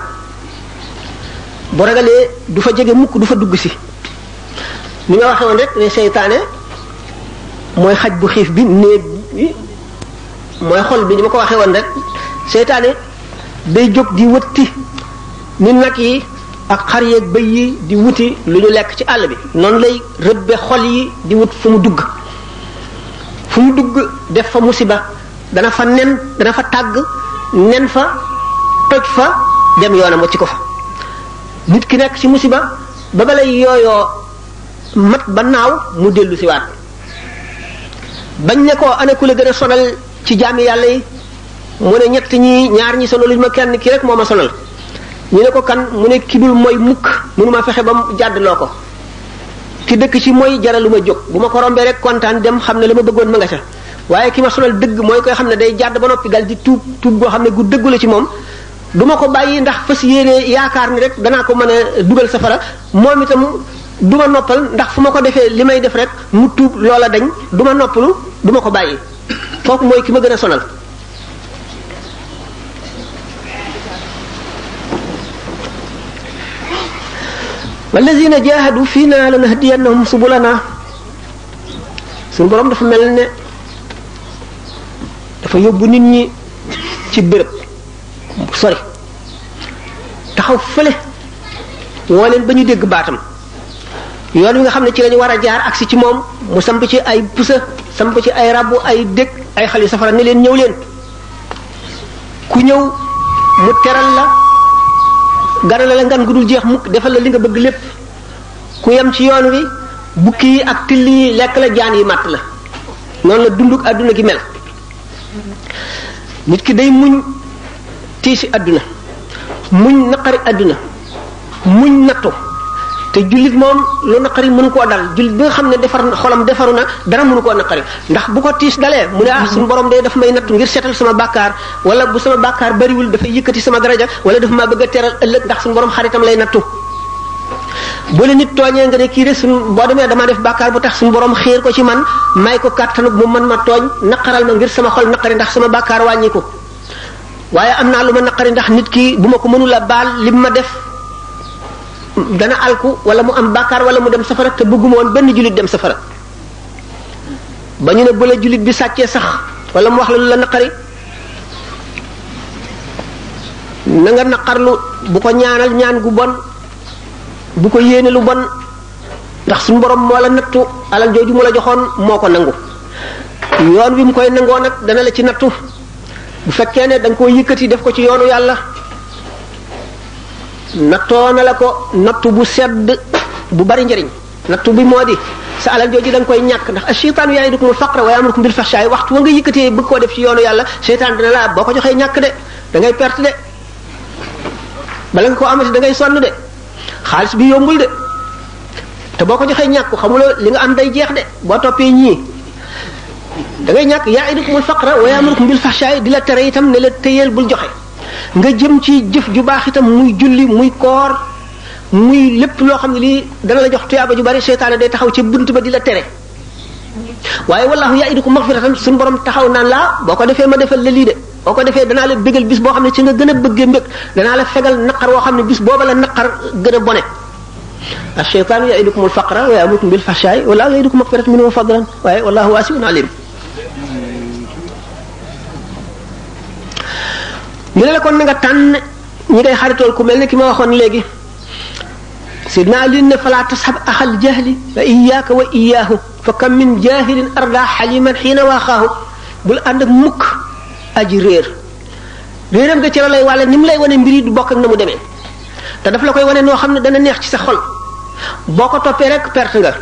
bu ragalee du fa jege mukk du fa dugg si ni nga waxee woon rek ne seytaane mooy xaj bu xiif bi néeg bi mooy xol bi ni ma ko waxee woon rek seytaane day jóg di wëtti ni nag yi ak xar yeeg bëy yi di wuti lu ñu lekk ci àll bi noonu lay rëbbe xol yi di wut fu mu dugg def fa musiba dana fa nen dana fa tàgg nen fa toj fa dem yoonam wacci ko fa nit ki nekk ci musiba ba balay yooyoo mat ba naaw mu dellu si waat bañ ne ko ana ku la gën a sonal ci jaami yàlla yi mu ne ñett ñi ñaar ñi sonaluñ ma kenn ki rek moo ma sonal ñu ne ko kan mu ne ki dul mooy mukk mënuma fexe ba mu jàddloo ko ki dëkk ci mooy jaralu ma jóg bu ma ko rombee rek kontaan dem xam ne la ma bëggoon ma nga ca waaye ki ma sonal dëgg mooy koy xam ne day jàdd ba noppi dal di tuub goo xam ne gu dëggu la ci moom du ma ko bàyyi ndax fas yéene yaakaar ni rek danaa ko mën a dugal safara moom itam du ma noppal ndax fu ma ko defee li may def rek mu tuub loola dañ du ma noppalu du ma ko bàyyi kooku mooy ki ma gën a sonal wallazina jahadu fiina lanahdiyannahum subulana suñu borom dafa mel ne dafa yóbbu nit ñi ci béréb bu sori taxaw fële woo leen ba ñu dégg baatam yoon wi nga xam ne ci lañu war a jaar agsi ci moom mu samp ci ay pusa samp ci ay rabbu ay dëkk ay xal yu safara ne leen ñëw leen ku ñëw mu teral la ganale la ngan gu dul jeex mukk defal la li nga bëgg lépp ku yem ci yoon wi bukki yi ak till yi lekk la jaan yi màtt la noonu la dunduk àdduna gi mel nit ki day muñ tiisi àdduna muñ naqari àdduna muñ nattu te jullit moom lu naqari mënu koo dal jullit bi nga xam ne defar xolam defaru na dara mënu koo naqari ndax bu ko tiis dalee mu ne ah suñu borom day daf may nattu ngir seetal sama bàkkaar wala bu sama bàkkaar bariwul dafay yëkkati sama daraja wala dafa maa bëgg a teral ëllëg ndax suñu borom xaritam lay nattu bu la nit tooñee nga ne kii de suñu boo demee damaa def bàkkaar bu tax suñu borom xiir ko ci man may ko kàttanu mu mën ma tooñ naqaral ma ngir sama xol naqari ndax sama bàkkaar wàññi ko waaye am naa lu ma naqari ndax nit ki bu ma ko mënula baal lim ma def dana alku wala mu am bàkkaar wala mu dem safara te bëgguma woon benn jullit dem safara ba ñu ne bu la jullit bi sàccee sax wala mu wax la lu la naqari na nga naqarlu bu ko ñaanal ñaan gu bon bu ko yéene lu bon ndax suñu borom moo la nattu alal jooju mu la joxoon moo ko nangu yoon wi mu koy nangoo nag dana la ci nattu bu fekkee ne da nga koo yëkkati def ko ci yoonu yàlla nattoo na la ko nattu bu sedd bu bari njëriñ nattu bi moo di sa alal jooju da nga koy ñàkk ndax asheytaanu ya'idukumul faqra wa ya'murukum bil fahsha'i waxtu wa nga yëkkatee bëgg koo def ci yoonu yàlla seytaan dina la boo ko joxee ñàkk de da ngay perte de bala nga koo amati da ngay sonn de xaalis bi yombul de te boo ko joxee ñàkk xamuloo li nga am day jeex de boo toppee ñii da ngay ñàkk ya'idukumul faqra wa ya'murukum bil fahsha'i di la tere itam ne la téyeel bul joxe nga jëm ci jëf ju baax itam muy julli muy koor muy lépp loo xam ne lii dana la jox tuyaaba ju bari seytaane day taxaw ci bunt ba di la tere waaye wallahu ya'idukum maghfiratan suñu borom taxaw naan laa boo ko defee ma defal la lii de boo ko defee danaa la bégal bis boo xam ne ci nga gën a bëggee mbég danaa la fegal naqar woo xam ne bis booba la naqar gën a bone ash-shaytaanu ya'idukumul faqra wa ya'murukum bil fahshaa'i wallahu ya'idukum maghfiratan minhu wa fadlan waaye wallahu waasi'un alim ñu ne la kon na nga tànn ñi ngay xaritool ku mel ne ki ma waxoon léegi sidna Ali ne fala tashab axal jahli fa iyyaka wa iyyahu fa kam min jahilin arda xaliman xiina waaxaahu bul ànd ak mukk aji réeram nga ci la lay wàlle ni mu lay wane mbir yi du bokk ak na mu demee te daf la koy wane noo xam ne dana neex ci sa xol boo ko toppee rek perte nga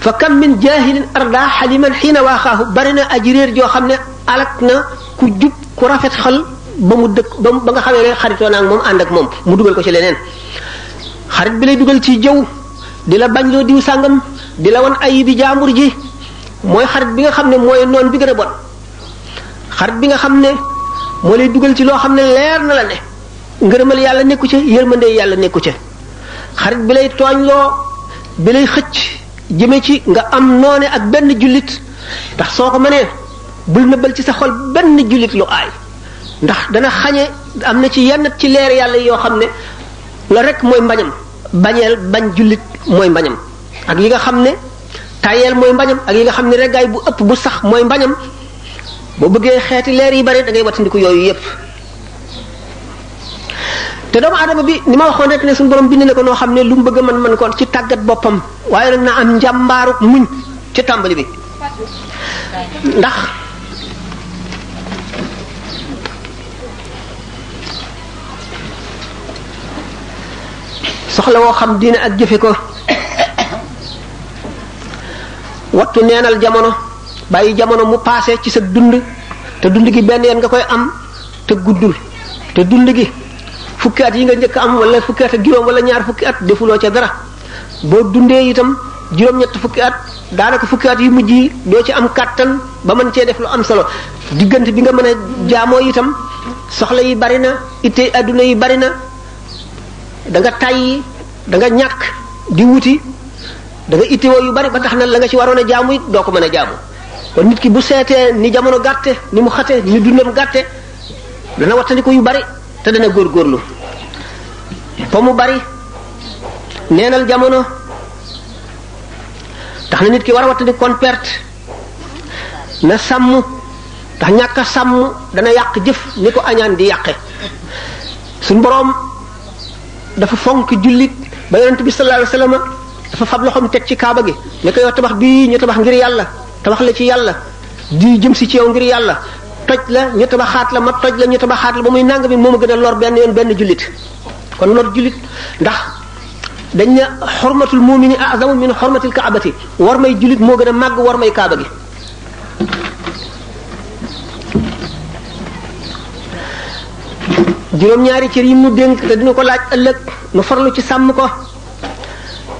fa kam min jahilin arda xaliman xiina waaxaahu bari na aji réer joo xam ne alak na ku jub ku rafet xol ba mu dëkk ba nga xamee ne xaritoo naa ak moom ànd ak moom mu dugal ko ci leneen xarit bi lay dugal ci jëw di la bañ loo diw sàngam di la wan ayi bi jaambur ji mooy xarit bi nga xam ne mooy noon bi gën a bon xarit bi nga xam ne moo lay dugal ci loo xam ne leer na la ne ngërëmal yàlla nekku ca yërmande yàlla nekku ca xarit bi lay tooñ loo bi lay xëcc jëme ci nga am noone ak benn jullit ndax soo ko mënee bul nëbbal ci sa xol benn jullit lu aay ndax dana xañe am na ci yenn ci leer yàlla yoo xam ne la rek mooy mbañam bañeel bañ jullit mooy mbañam ak yi nga xam ne tayeel mooy mbañam ak yi nga xam ne reggaay bu ëpp bu sax mooy mbañam boo bëggee xeeti leer yi bari da ngay wattandiku yooyu yépp te doomu aadama bi ni ma waxoon rek ne suñu borom bind na ko noo xam ne lu mu bëgg man ko ci tàggat boppam waaye nag na am njàmbaaru muñ ci tàmbali bi ndax soxla woo xam diine ak jëfe ko wattu neenal jamono bàyyi jamono mu paase ci sa dund te dund gi benn yoon nga koy am te guddul te dund gi fukki at yi nga njëkk am wala fukki at ak juróom wala ñaar fukki at defuloo ca dara boo dundee itam juróom-ñett fukki at daanaka fukki at yu mujj yi doo ci am kàttan ba mën cee def lu am solo diggante bi nga mën a jaamoo itam soxla yi bari na ittey adduna yi bari na da nga tàyyi da nga ñàkk di wuti da nga ittewoo yu bari ba tax na la nga ci waroon a jaamu it doo ko mën a jaamu kon nit ki bu seetee ni jamono gàtte ni mu xate ni dundam gàtte dana wattandi ko yu bari te dana góorgóorlu fa mu bari neenal jamono tax na nit ki war a wattandi kon perte na sàmm tax ñàkk a sàmm dana yàq jëf ni ko añaan di yàqe suñ boroom dafa fonk jullit ba yonent bi sallallahu alayhi wasallam dafa fab loxoom teg ci kaaba gi ne ko yow tabax bii ñu tabax ngir yàlla tabax la ci yàlla di jëm si ci yow ngir yàlla toj la ñu tabaxaat la ma toj la ñu tabaxaat la ba muy nang bi moo ma gën a lor benn yoon benn jullit kon lor jullit ndax dañ ne xormatul mumini azamu min xormatil kaabati war may jullit moo gën a màgg war may kaaba gi juróom-ñaari cër yi mu dénk te dina ko laaj ëllëg nu farlu ci sàmm ko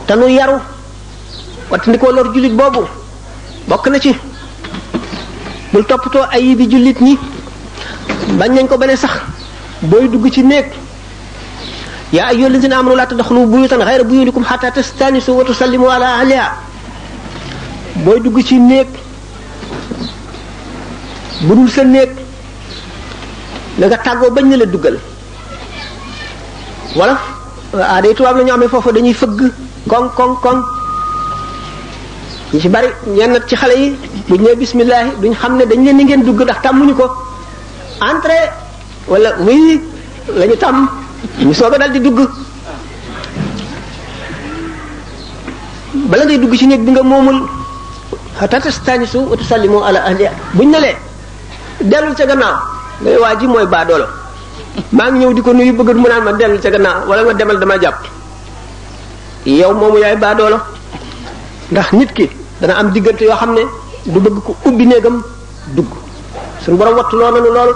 te nu yaru wattandikoo lor jullit boobu bokk na ci bul toppatoo ayi bi jullit ñi bañ nañ ko ba ne sax booy dugg ci néeg yaa ayyuhal lazina amanu laa tadxulu buyutan ghayra buyutikum hatta tastanisu wa tusallimu ala ahliha booy dugg ci néeg bu dul sa néeg na nga tàggoo bañ na la duggal wala day tubaab la ñoo xam ne foofu dañuy fëgg koŋ koŋ koŋ ñu ci bari ñenn ci xale yi buñ ne bismillah duñ xam ne dañ leen ni ngeen dugg ndax tàmmuñu ko entrée wala oui la ñu tàmm ñu soog a dal di dugg bala ngay dugg ci néeg bi nga moomul hatta tastanisu wa tusallimu ala ahliha buñ ne lee dellul ca gannaaw ngay waa ji mooy baadoolo maa ngi ñëw di ko nuyu bëgg mu naan ma dellul ca gannaaw wala nga demal dama jàpp yow moomu yaay baadoolo ndax nit ki dana am diggante yoo xam ne du bëgg ko ubbi néegam dugg suñu borom wattu loo nanu loolu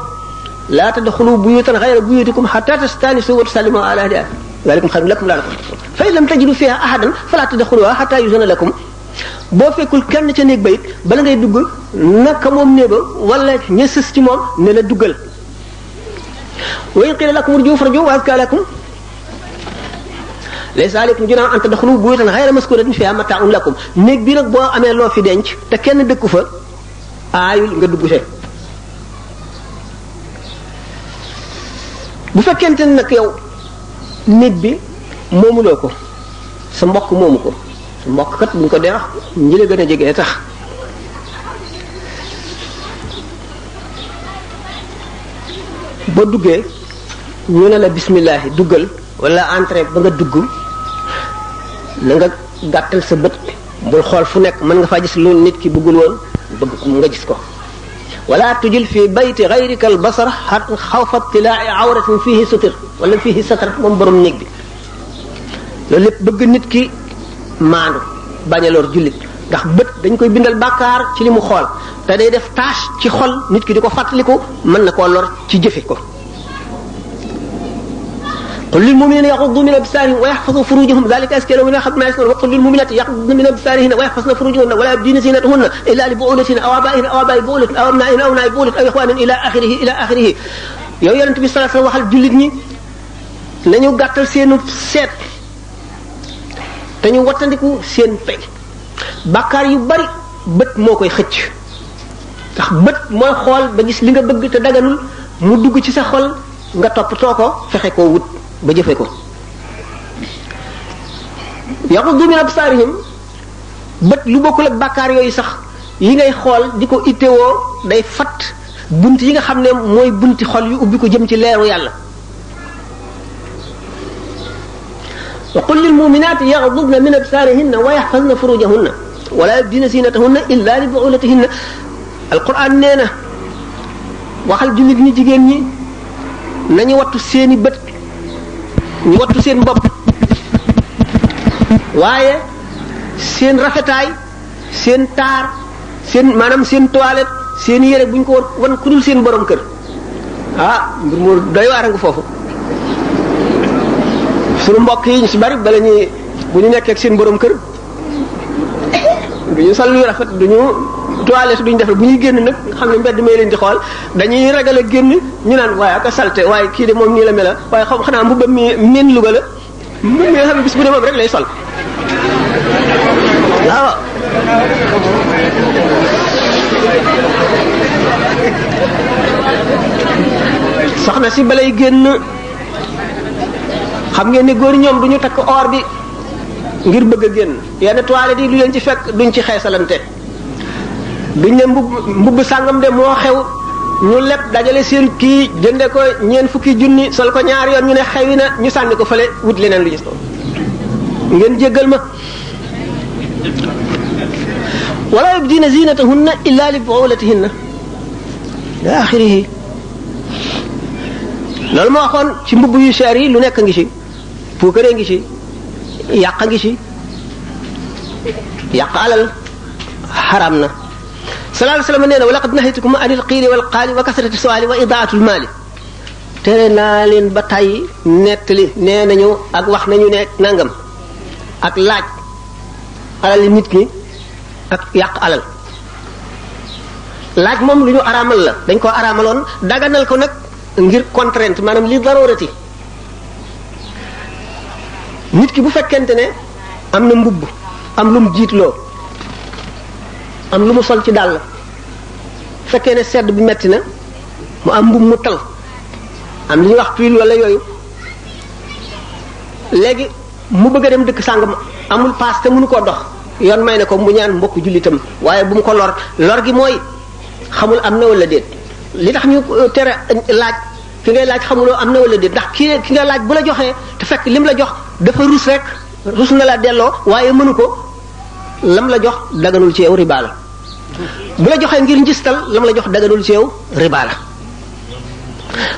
laa tadxulu buyutan ghayra buyutikum hatta tastanisu wa tusallimu ala ahliha zalikum khayrun lakum la'allakum fa in lam tajidu fiha ahadan fala tadxuluha hatta yuzana lakum boo fekkul kenn ca néeg ba it bala ngay dugg naka moom néeg ba wala ña sës ci moom ne la duggal wa in qila lakum urji'u farji'u wa azka lakum laysa alaykum junahun an tadkhulu buyutan ghayra maskunatin fiha mata'un lakum néeg bi nag boo amee loo fi denc te kenn dëkku fa aayul nga dugg fe bu fekkente ne nag yow néeg bi moomuloo ko sa mbokk moomu ko sa mbokk kat buñ ko dee wax ñi la gën a jege tax ba duggee ñu ne la bismillahi duggal wala entrée ba nga dugg na nga gàttal sa bët bul xool fu nekk mën nga faa gis lu nit ki bëggul woon bëgg nga gis ko wala tujil fi bayti ghayrika al basar xawfa tilaa'i awratin fihi sutir wala fihi satar moom borom néeg bi loolu lépp bëgg nit ki maandu bañ a lor jullit ndax bët dañ koy bindal bàkkaar ci li mu xool te day def tâche ci xol nit ki di ko fàttaliku mën na koo lor ci jëfe ko qul lil mu'minina yaghuddu min absarihim wa yahfazu furujahum dhalika azka lahum min ma yasnun wa qul lil mu'minati yaghuddna min absarihinna wa yahfazna furujahunna wa la yubdina zinatahunna illa li bu'ulatihinna aw aba'ihinna aw aba'i bu'ulatin aw abna'ihina aw abna'i bu'ulatin aw ikhwanin ila akhirih yow yonent bi sallallahu alayhi wasallam waxal jullit ñi nañu gàttal seenu seet te ñu wattandiku seen pay bàkkaar yu bari bët moo koy xëcc ndax bët mooy xool ba gis li nga bëgg te daganul mu dugg ci sa xol nga toppatoo ko fexe koo wut ba jëfe ko yaghuddu min absarihim bët lu bokkul ak bàkkaar yooyu sax yi ngay xool di ko ittewoo day fat bunt yi nga xam ne mooy bunti xol yu ubbi ko jëm ci leeru yàlla wa qul lil mu'minati yaghdudna min absarihinna wa yahfazna furujahunna wa la yubdina zinatahunna illa li bu'ulatihinna alquran nee na waxal jullit ñi jigéen ñi nañu wattu seeni bët ñu wattu seen bopp waaye seen rafetaay seen taar seen maanaam seen toilette seen yére buñ ko wan ku dul seen borom kër mbir mu doy waar nga foofu sunu mbokk yi ñu ci bari bala ñuy bu ñu nekkee ak seen borom kër duñu sol lu rafet duñu toilette duñu def bu ñuy génn nag nga xam ne mbedd may leen di xool dañuy ragal a génn ñu naan waaye ak a salte waaye kii de moom nii la mel waaye xam xanaa mbubbam mi meen Louga la mbubb mi nga xam ne bis bu ne moom rek lay sol waaw soxna si balay génn xam ngeen ne góor ñoom duñu takk or bi ngir bëgg a génn yenn toilette yi lu leen ci fekk duñ ci xeesalante duñ ne mbubb sàngam de moo xew ñu leb dajale seen kii jënde ko ñeent fukki junni sol ko ñaari yoon ñu ne xewi na ñu sànni ko fële wut leneen lu gis ko ngeen jéggal ma wala yubdina zinatahunna illa li bu'ulatihinna ila axirihi loolu ma waxoon ci mbubb yu cher yi lu nekk ngi ci puukare ngi ci yàq ngi ci yàq alal xaram na sallallahu alayhi wasallam nee na wa laqad nahaytukum anil qiili wal qaali wa kasrati su'aali wa idaatul maali tere naa leen ba tey nettali nee nañu ak wax nañu ne nangam ak laaj alal nit ki ak yàq alal laaj moom lu ñu araamal la dañ ko araamaloon daganal ko nag ngir contrainte maanaam li darurati nit ki bu fekkente ne am na mbubb am lu mu jiitloo am lu mu sol ci dàll fekkee ne sedd bi metti na mu am mbubb mu tal am li ñuy wax tuile wala yooyu léegi mu bëgg a dem dëkk sàngam amul paas te mënu koo dox yoon may ne ko mu ñaan mbokk jullitam waaye bu mu ko lor gi mooy xamul am na wala déet li tax ñu tere laaj ki ngay laaj xamuloo am na wala déet ndax ki nga laaj bu la joxee te fekk lim la jox dafa rus rek rus na la delloo waaye mënu ko lam la jox daganul ci yow riba la bu la joxee ngir njistal lam la jox daganul ci yow riba la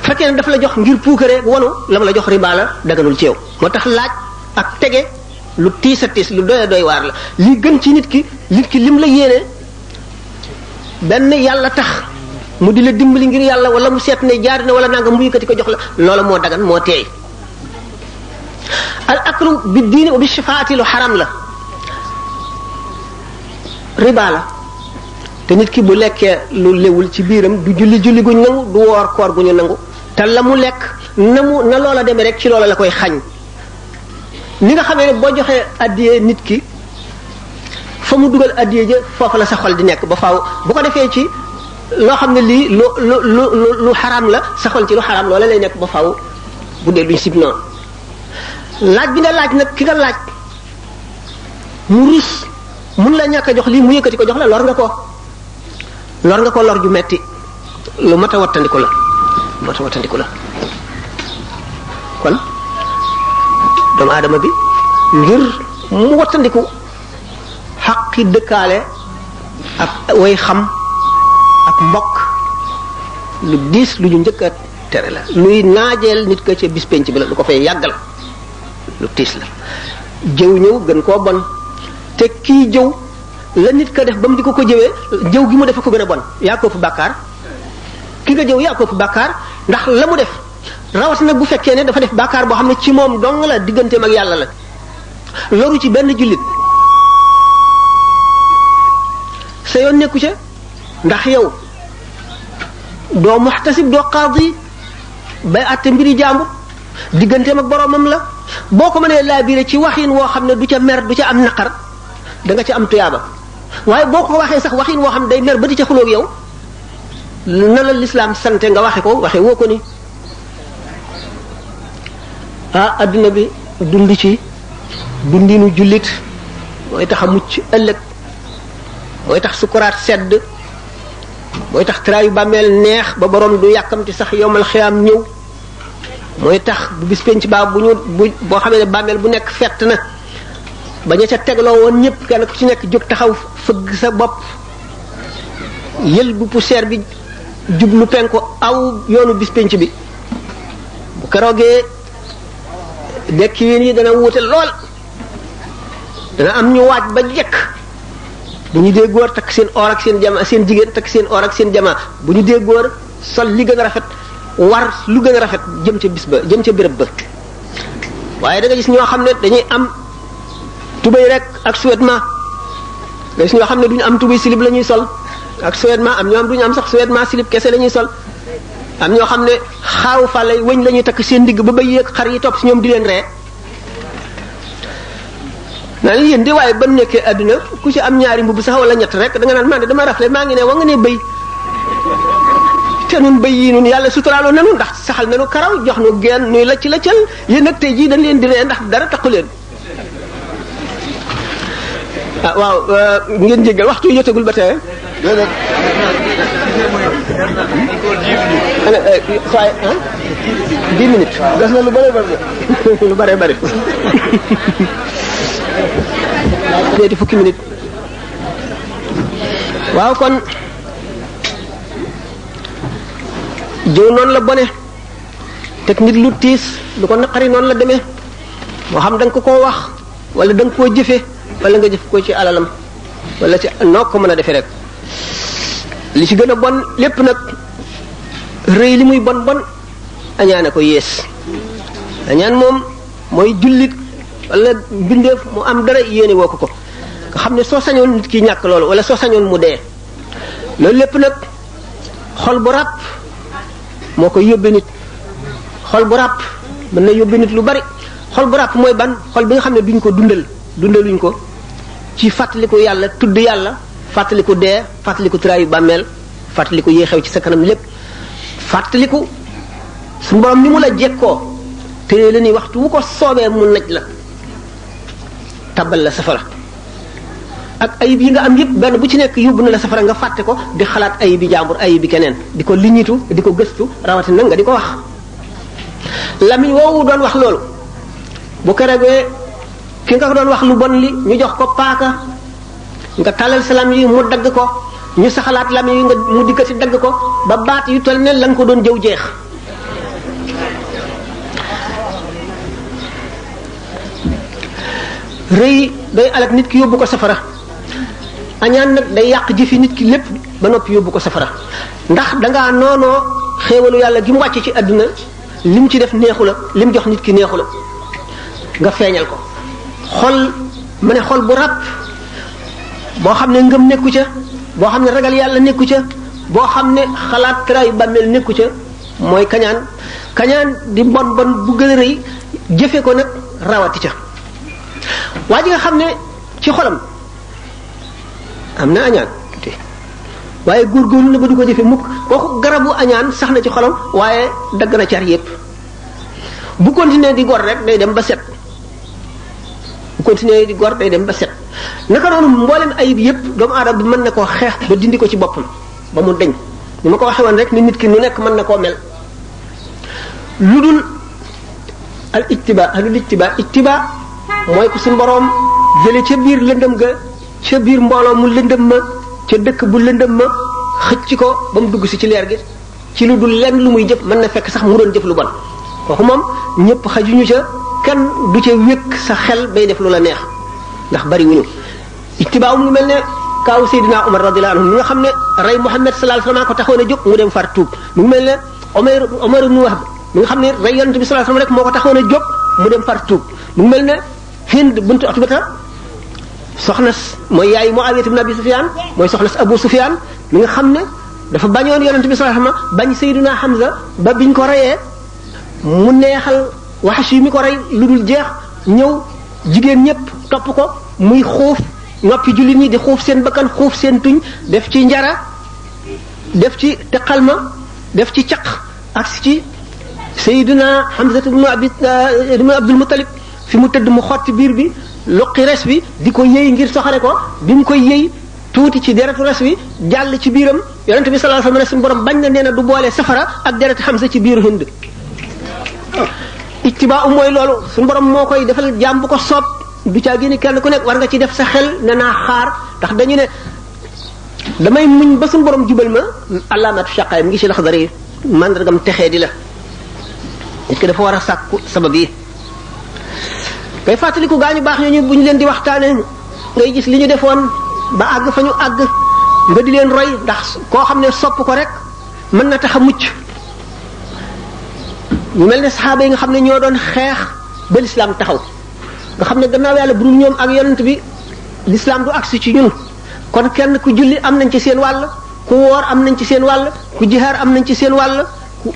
fekkee ne dafa la jox ngir puukare wanu lam la jox riba la daganul ci yow moo tax laaj ak tege lu tiis a tiis lu doy doy waar la li gën ci nit ki lim la yéene benn yàlla tax mu di la dimbali ngir yàlla wala mu seet ne jaar na wala nanga mu yëkkati ko jox la loola moo dagan moo teey al aklu bi diini wa bi shifaati lu xaram la riba la te nit ki bu lekkee lu lewul ci biiram du julli guñ nangu du woor koor gu ñu nangu te la mu lekk na loola demee rek ci loola la koy xañ ni nga xamee ne boo joxee addiyee nit ki fa mu dugal addiyee ja foofu la sa xol di nekk ba faaw bu ko defee ci loo xam ne lii lu xaraam la sa xol ci lu xaraam loola lay nekk ba faaw bu dee luñ sib noonu laaj bi nga laaj nag ki nga laaj mu rus mun la ñàkk a jox lii mu yëkkati ko jox la lor nga ko lor ju metti lu mat a wattandiku la kon doomu aadama bi ngir mu wattandiku xaqi dëkkaale ak way xam ak mbokk lu diis lu ñu njëkk a tere la luy naajeel nit ka ca bis penc bi la lu ko fay yàggal lu tiis la jëw ñëw gën koo bon te kii jëw la nit ka def ba mu di ko jëwee jëw gi mu defe ko gën a bon yaa ko fu bàkkaar ki nga jëw yaa ko fu bàkkaar ndax la mu def rawat nag bu fekkee ne dafa def bàkkaar boo xam ne ci moom dong la digganteem ak yàlla la loru ci benn jullit sa yoon nekku ca ndax yow doo muxtasib doo qaadi bay àtte mbiri jàmbur digganteem ak boromam la boo ko mënee laabire ci waxin woo xam ne du ca mer du ca am naqar da nga ca am tuyaaba waaye boo ko waxee sax waxin woo xam ne day mer ba di ca xuloog yow na la lislaam sante nga waxe woo ko ni adduna bi dund ci dundinu jullit mooy tax a mucc ëllëg mooy tax sukuraat sedd mooy tax traayu bàmmeel neex ba borom du yàkkamti sax yowmal xiyaam ñëw mooy tax bu bis penc baa boo xamee ne bàmmeel bu nekk fett na ba ña ca tegloo woon ñëpp kenn ku ci nekk jóg taxaw fëgg sa bopp yël bu poussière bi jublu penku aw yoonu bis penc bi bu keroogee dekki ween yi dana wuute lool dana am ñu waaj ba jekk bu ñu dee góor takk seen or ak seen jama seen jigéen takk seen or ak seen jama bu ñu dee góor sol li gën a rafet war lu gën a rafet jëm ca bis ba jëm ca béréb ba waaye da nga gis ñoo xam ne dañuy am tubéy rek ak sous-vêtement nga gis ñoo xam ne duñu am tubéy silib la ñuy sol ak sous-vêtement am ñoo am duñu am sax sous-vêtement silib kese la ñuy sol am ñoo xam ne xaaru fàlle wëñ la ñuy takk seen digg ba bëy ak xar yi topp si ñoom di leen ree naa ne yéen di waaye ba mu nekkee àdduna ku ci am ñaari mbubb sax wala ñett rek da nga naan man de dama rafle maa ngi ne wa nga ne bëy te nun bëy yi nun yàlla suturaaloo nanu ndax saxal nanu karaw jox nu geen nuy lacc laccal yéen nag tey jii dañ leen di ree ndax dara taxu leen waaw ngeen jéggal waxtu jotagul ba tey faay 10 minutes gas na lu bare bari lu bare bari léegi fukki minutes waaw kon jëw noonu la bone teg nit lu tiis lu ko naqari noonu la demee moo xam da nga ko koo wax wala da nga koo jëfe wala nga jëf ko ci alalam wala ci noo ko mën a defee rek li ci gën a bon lépp nag rëy li muy bon bon añaane ko yées añaan moom mooy jullit wala bindeef mu am dara yéene woo ko nga xam ne soo sañoon nit ki ñàkk loolu wala soo sañoon mu dee loolu lépp nag xol bu ràpp moo koy yóbbe nit xol bu ràpp mën na yóbbe nit lu bari xol bu ràpp mooy ban xol bi nga xam ne duñ ko dundaluñ ko ci fàttaliku yàlla tudd yàlla fàttaliku dee fàttaliku traayu bàmmeel fàttaliku yee xew ci sa kanam lépp fàttaliku suñu borom ni mu la jekkoo te la ni waxtu wu ko soobee mu naj la tabal la safara ak ayib yi nga am yépp benn bu ci nekk yóbbu na la safara nga fàtte ko di xalaat ayib bi jàmbur ayib bi keneen di ko liñitu di ko gëstu rawatina nga di ko wax lamiñ woowu doon wax loolu bu keregee ki nga doon wax lu bon li ñu jox ko paaka nga talal sa lam yi mu dagg ko ñu saxalaat lam yi nga mu dikkati dagg ko ba baat yu toll ne la nga ko doon jëw jeex rëy day alak nit ki yóbbu ko safara añaan nag day yàq jëfi nit ki lépp ba noppi yóbbu ko safara ndax dangaa noonoo xéewalu yàlla gi mu wàcc ci àdduna li mu ci def neexu la li mu jox nit ki neexu la nga feeñal ko xol ma ne xol bu ràpp boo xam ne ngëm nekku ca boo xam ne ragal yàlla nekku ca boo xam ne xalaat traayu bàmmeel nekku ca mooy kañaan di bon bu gën a rëy jëfe ko nag rawati ca waa ji nga xam ne ci xolam am na añaan waaye góorgóorlu na ba du ko jëfe mukk kooku garabu añaan sax na ci xolam waaye dagg na car yépp bu continuer di gor rek day dem ba set bu continuer di gor day dem ba set naka noonu mboolem ayib yépp doomu aadama bi mën na koo xeex ba dindi ko ci boppam ba mu deñ ni ma ko waxee woon rek ni nit ki nu nekk mën na koo mel lu dul al ittiba mooy ko suñu boroom jële ca biir lëndëm ga ca biir mbooloo mu lëndëm ma ca dëkk bu lëndëm ma xëcc ko ba mu dugg si ci leer gi ci lu dul lenn lu muy jëf mën na fekk sax mu doon jëf lu bon kooku moom ñëpp xajuñu ca kenn du ca wékk sa xel bay def lu la neex ndax bari wuñu ittibaa mu ngi mel ne kaaw Seydina Omar radiyallahu anhu mi nga xam ne rey Muhammad sallallahu alayhi wasallam ko taxoon a jóg mu dem far tuub mu ngi mel ne Omar ibn Wahb mi nga xam ne rey yonent bi sallallahu alayhi wasallam rek moo ko taxoon a jóg mu dem far tuub mu ngi mel ne Hind bint Utbata soxna mooy yaay Muawiya ibn Abi Sufyan mooy soxna Abu Sufyan mi nga xam ne dafa bañoon yonent bi sallallahu alayhi wasallam bañ Seydina Hamza ba biñ ko reyee mu neexal Wahshi yi mi ko rey lu dul jeex ñëw jigéen ñëpp topp ko muy xuuf noppi jullit ñi di xuuf seen bakkan xuuf seen tuñ def ci njara def ci teqalma def ci caq ak ci Seydina Hamza ibn Abdul Muttalib fi mu tëdd mu xotti biir bi luqi res bi di ko yëy ngir soxare ko bi mu koy yëy tuuti ci deretu res bi jàll ci biiram yonent bi sallallahu alayhi wasallam suñu borom bañ na nee na du boole safara ak deret Hamza ci biiru Hind ittibaa mooy loolu suñu borom moo koy defal jaam bu ko soob du caa génne kenn ku nekk war nga ci def sa xel ne naa xaar ndax dañu ne damay muñ ba suñu borom jubal ma alaamatu shaqaay mi ngi ci Laxdari mandargam texee di la nit ki dafa war a sàkku sabab yi kay fàttaliku gaañu baax ñooñu bu ñu leen di waxtaane ngay gis li ñu defoon ba àgg fa ñu àgg nga di leen roy ndax koo xam ne sopp ko rek mën na tax a mucc ñu mel ne saxaaba yi nga xam ne ñoo doon xeex ba lislaam taxaw nga xam ne gannaaw yàlla bu dul ñoom ak yonent bi lislaam du agsi ci ñun kon kenn ku julli am nañ ci seen wàll ku woor am nañ ci seen wàll ku jihaar am nañ ci seen wàll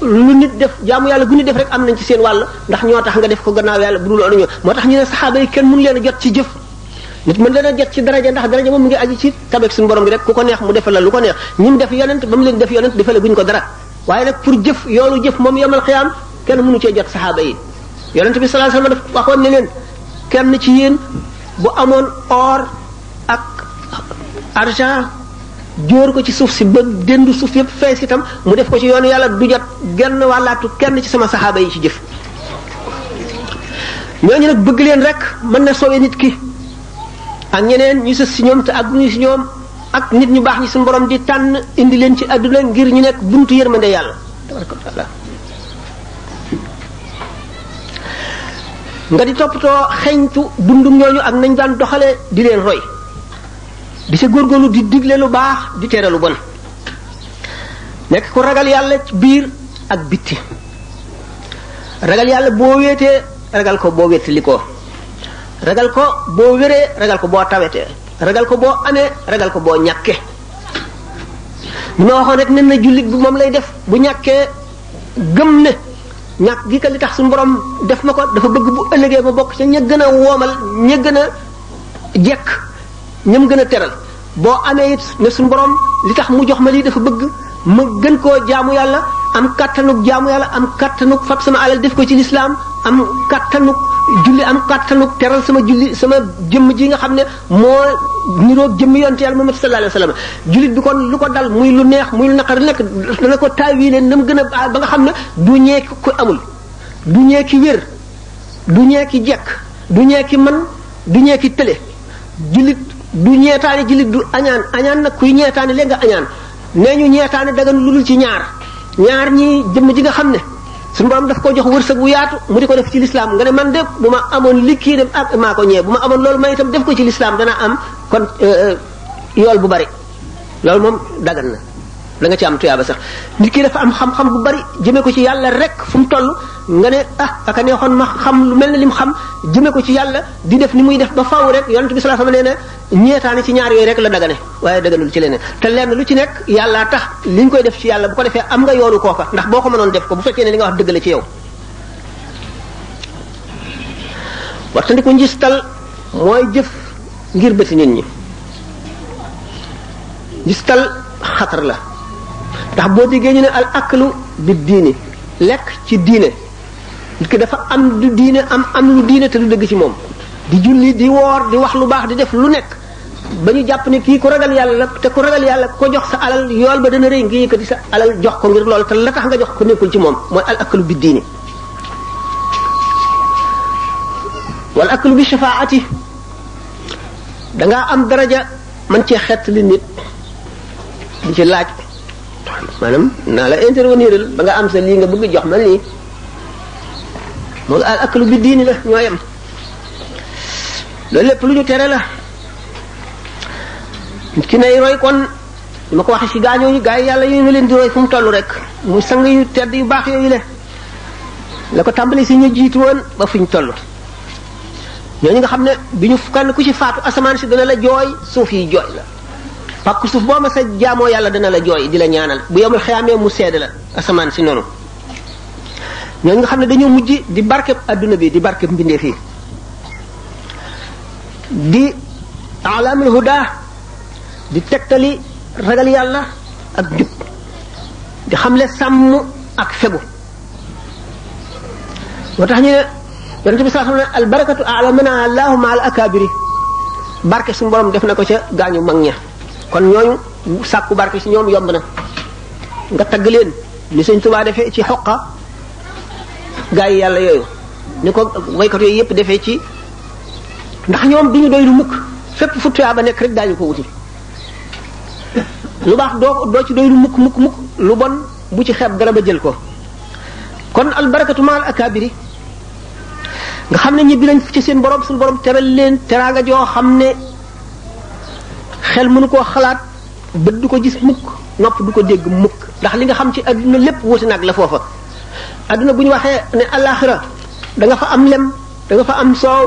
lu nit def jaamu yàlla gu nit def rek am nañ ci seen wàll ndax ñoo tax nga def ko gannaaw yàlla bu dul loolu ñoo moo tax ñu ne saxaaba yi kenn mënu leen a jot ci jëf nit mën leen a jot ci daraja ndax daraja moom mu ngi aji ci tabeek suñu borom bi rek ku ko neex mu defal la lu ko neex ñi mu def yonent ba mu leen def yonent defale guñ ko dara waaye nag pour jëf yoolu jëf moom yomal xiyaam kenn mënu cee jot saxaaba yi yonent bi sallallahu alayhi wasallam daf waxoon ne leen kenn ci yéen bu amoon or ak argent jóor ko ci suuf si ba dendu suuf yëpp fees itam mu def ko ci yoonu yàlla du jot genn wàllaatu kenn ci sama saxaaba yi ci jëf ñooñu nag bëgg leen rek mën na soowee nit ki ak ñeneen ñu sës si ñoom te àgguñu si ñoom ak nit ñu baax ñi suñu borom di tànn indi leen ci àdduna ngir ñu nekk buntu yërmande yàlla tabaraka wa taala nga di toppatoo xeñtu dundum ñooñu ak nañ daan doxale di leen roy di sa góorgóorlu di digle lu baax di tere lu bon nekk ku ragal yàlla ci biir ak bitti ragal yàlla boo wéetee ragal ko boo wéttalikoo ragal ko boo wéree ragal ko boo tawetee ragal ko boo amee ragal ko boo ñàkkee ni ma waxoon rek nen na jullit bi moom lay def bu ñàkkee gëm ne ñàkk gi ka li tax suñu borom def ma ko dafa bëgg bu ëllëgee ma bokk ca ña gën a woomal ña gën a jekk ñam gën a teral boo amee it ne suñu borom li tax mu jox ma lii dafa bëgg ma gën koo jaamu yàlla am kattanug jaamu yàlla am kattanug fab sama alal def ko ci lislaam am kattanug julli am kattanug teral sama julli sama jëmm ji nga xam ne moo niroog jëmm yonte yàlla Muhammad sallallahu alayhi wasallam jullit bi kon lu ko dal muy lu neex muy lu naqar nekk dana ko taawile na mu gën a ba nga xam ne du ñeeki ku amul du ñeeki wér du ñeeki jekk du ñeeki man du ñeeki tële jullit du ñeetaane jullit du añaan nag kuy ñeetaane léegi nga añaan nee ñu ñeetaane dagan lu dul ci ñaar ñi jëmm ji nga xam ne suñu borom daf ko jox wërsëg bu yaatu mu di ko def ci lislaam nga ne man de bu ma amoon likkii dem ak maa ko ñee bu ma amoon loolu ma itam def ko ci lislaam dana am kon yool bu bari loolu moom dagan na da nga ci am tuyaaba sax nit ki dafa am xam-xam bu bari jëme ko ci yàlla rek fu mu toll nga ne aka neexoon ma xam lu mel ne lim xam jëme ko ci yàlla di def ni muy def ba faaw rek yonent bi sallallahu alayhi wasallam nee na ñeetaane ci ñaar yooyu rek la dagane waaye daganul ci leneen te lenn lu ci nekk yàlla tax li ñu koy def ci yàlla bu ko defee am nga yoonu kooka ndax boo ko mënoon def ko bu fekkee ne li nga wax dëgg la ci yow. waxtandiku njistal mooy jëf ngir bëti nit ñi gistal xatar la ndax boo déggee ñu ne al aklu bi diini lekk ci diine nit ki dafa am du diine am lu diine te du dëgg ci moom di julli di woor di wax lu baax di def lu nekk ba ñu jàpp ne kii ku ragal yàlla la te ku ragal yàlla ko jox sa alal yool ba dana rëy nga yëkkati sa alal jox ko ngir loolu te la tax nga jox ko nekkul ci moom mooy al aklu bi diini wal aklu bi shafaati dangaa am daraja man cee xett li nit di ci laaj maanaam naa la intervenir ba nga am sa lii nga bëgg jox ma lii moom al aklu bi diini la ñoo yem loolu lépp lu ñu tere la ki nay roy kon li ma ko waxee ci gaañooñu gaa yi yàlla yooyu nga leen di roy fu mu toll rek muy sang yu tedd yu baax yooyu la ko tàmbali si ñu jiitu woon ba fu ñu toll ñooñu nga xam ne bi ñu kenn ku ci faatu asamaan si dana la jooy suuf yi jooy la pàkk suuf boo ma sa jaamoo yàlla dana la jooy di la ñaanal bu yomul xeyaamee mu seede la asamaan si noonu ñooñu nga xam ne dañoo mujj di barkeb adduna bi di barkeb mbindeef yi di alamul huda di tegtali ragal yàlla ak jub di xamle sàmm ak fegu moo tax ñu ne yonente bi sallallahu alayhi wa sallam al barakatu a'lamana allahu ma al akabiri barke suñu borom def na ko ca gaañu mag ña kon ñooñu sàkku barke ci ñoom yomb na nga tagg leen ni Sëñ Tuubaa defee ci xoqa gaa yi yàlla yooyu ni ko waykat yooyu yépp defee ci ndax ñoom duñu doy lu mukk fépp fu tuyaa ba nekk rek daañu ko wuti lu baax doo ci doy lu mukk lu bon bu ci xeeb dara ba jël ko kon al barakatu ma al akabiri nga xam ne ñibbi nañ ci seen borom suñu borom teral leen teraanga joo xam ne xel mënu koo xalaat bët du ko gis mukk nopp du ko dégg mukk ndax li nga xam ci adduna lépp wuti nag la foofa adduna bu ñu waxee ne alaxira da nga fa am lem da nga fa am soow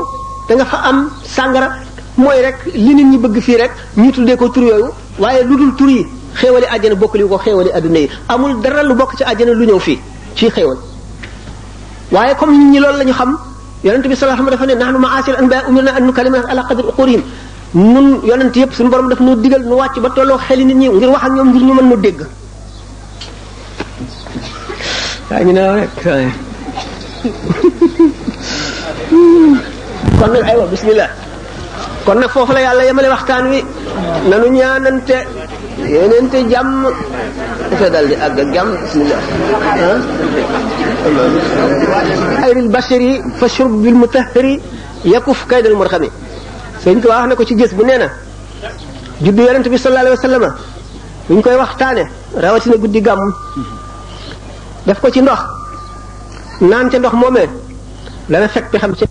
da nga fa am sàngara mooy rek li nit ñi bëgg fii rek ñu tuddee ko tur yooyu waaye lu dul tur yi xéewali àjjana bokkali ko xéewali adduna yi amul dara lu bokk ci àjjana lu ñëw fii ci xéewal waaye comme nit ñi loolu la ñu xam yonent bi sallallahu alayhi wasallam dafa ne nahnu ma'ashir anbiya umirna an nukallima ala qadri uqurihim nun yonent yëpp suñu borom daf nu digal nu wàcc ba tolloo xeli nit ñi ngir wax ak ñoom ngir ñu mën nu dégg waa ñu ne rek kon nag aywa bismillah kon nag foofu la yàlla yemale waxtaan wi nanu ñaanante yéenente jàmm dafa dal di àgg ak jàmm bismillah ayril bashari fa shurb bil mutahhari yakuf kaydal murxami sëñ ko wax na ko ci gës bu nee na juddu yonent bi sallallahu alayhi wa sallam buñ koy waxtaane rawatina guddi gàmm def ko ci ndox naan ca ndox moomee dana fekk xam ci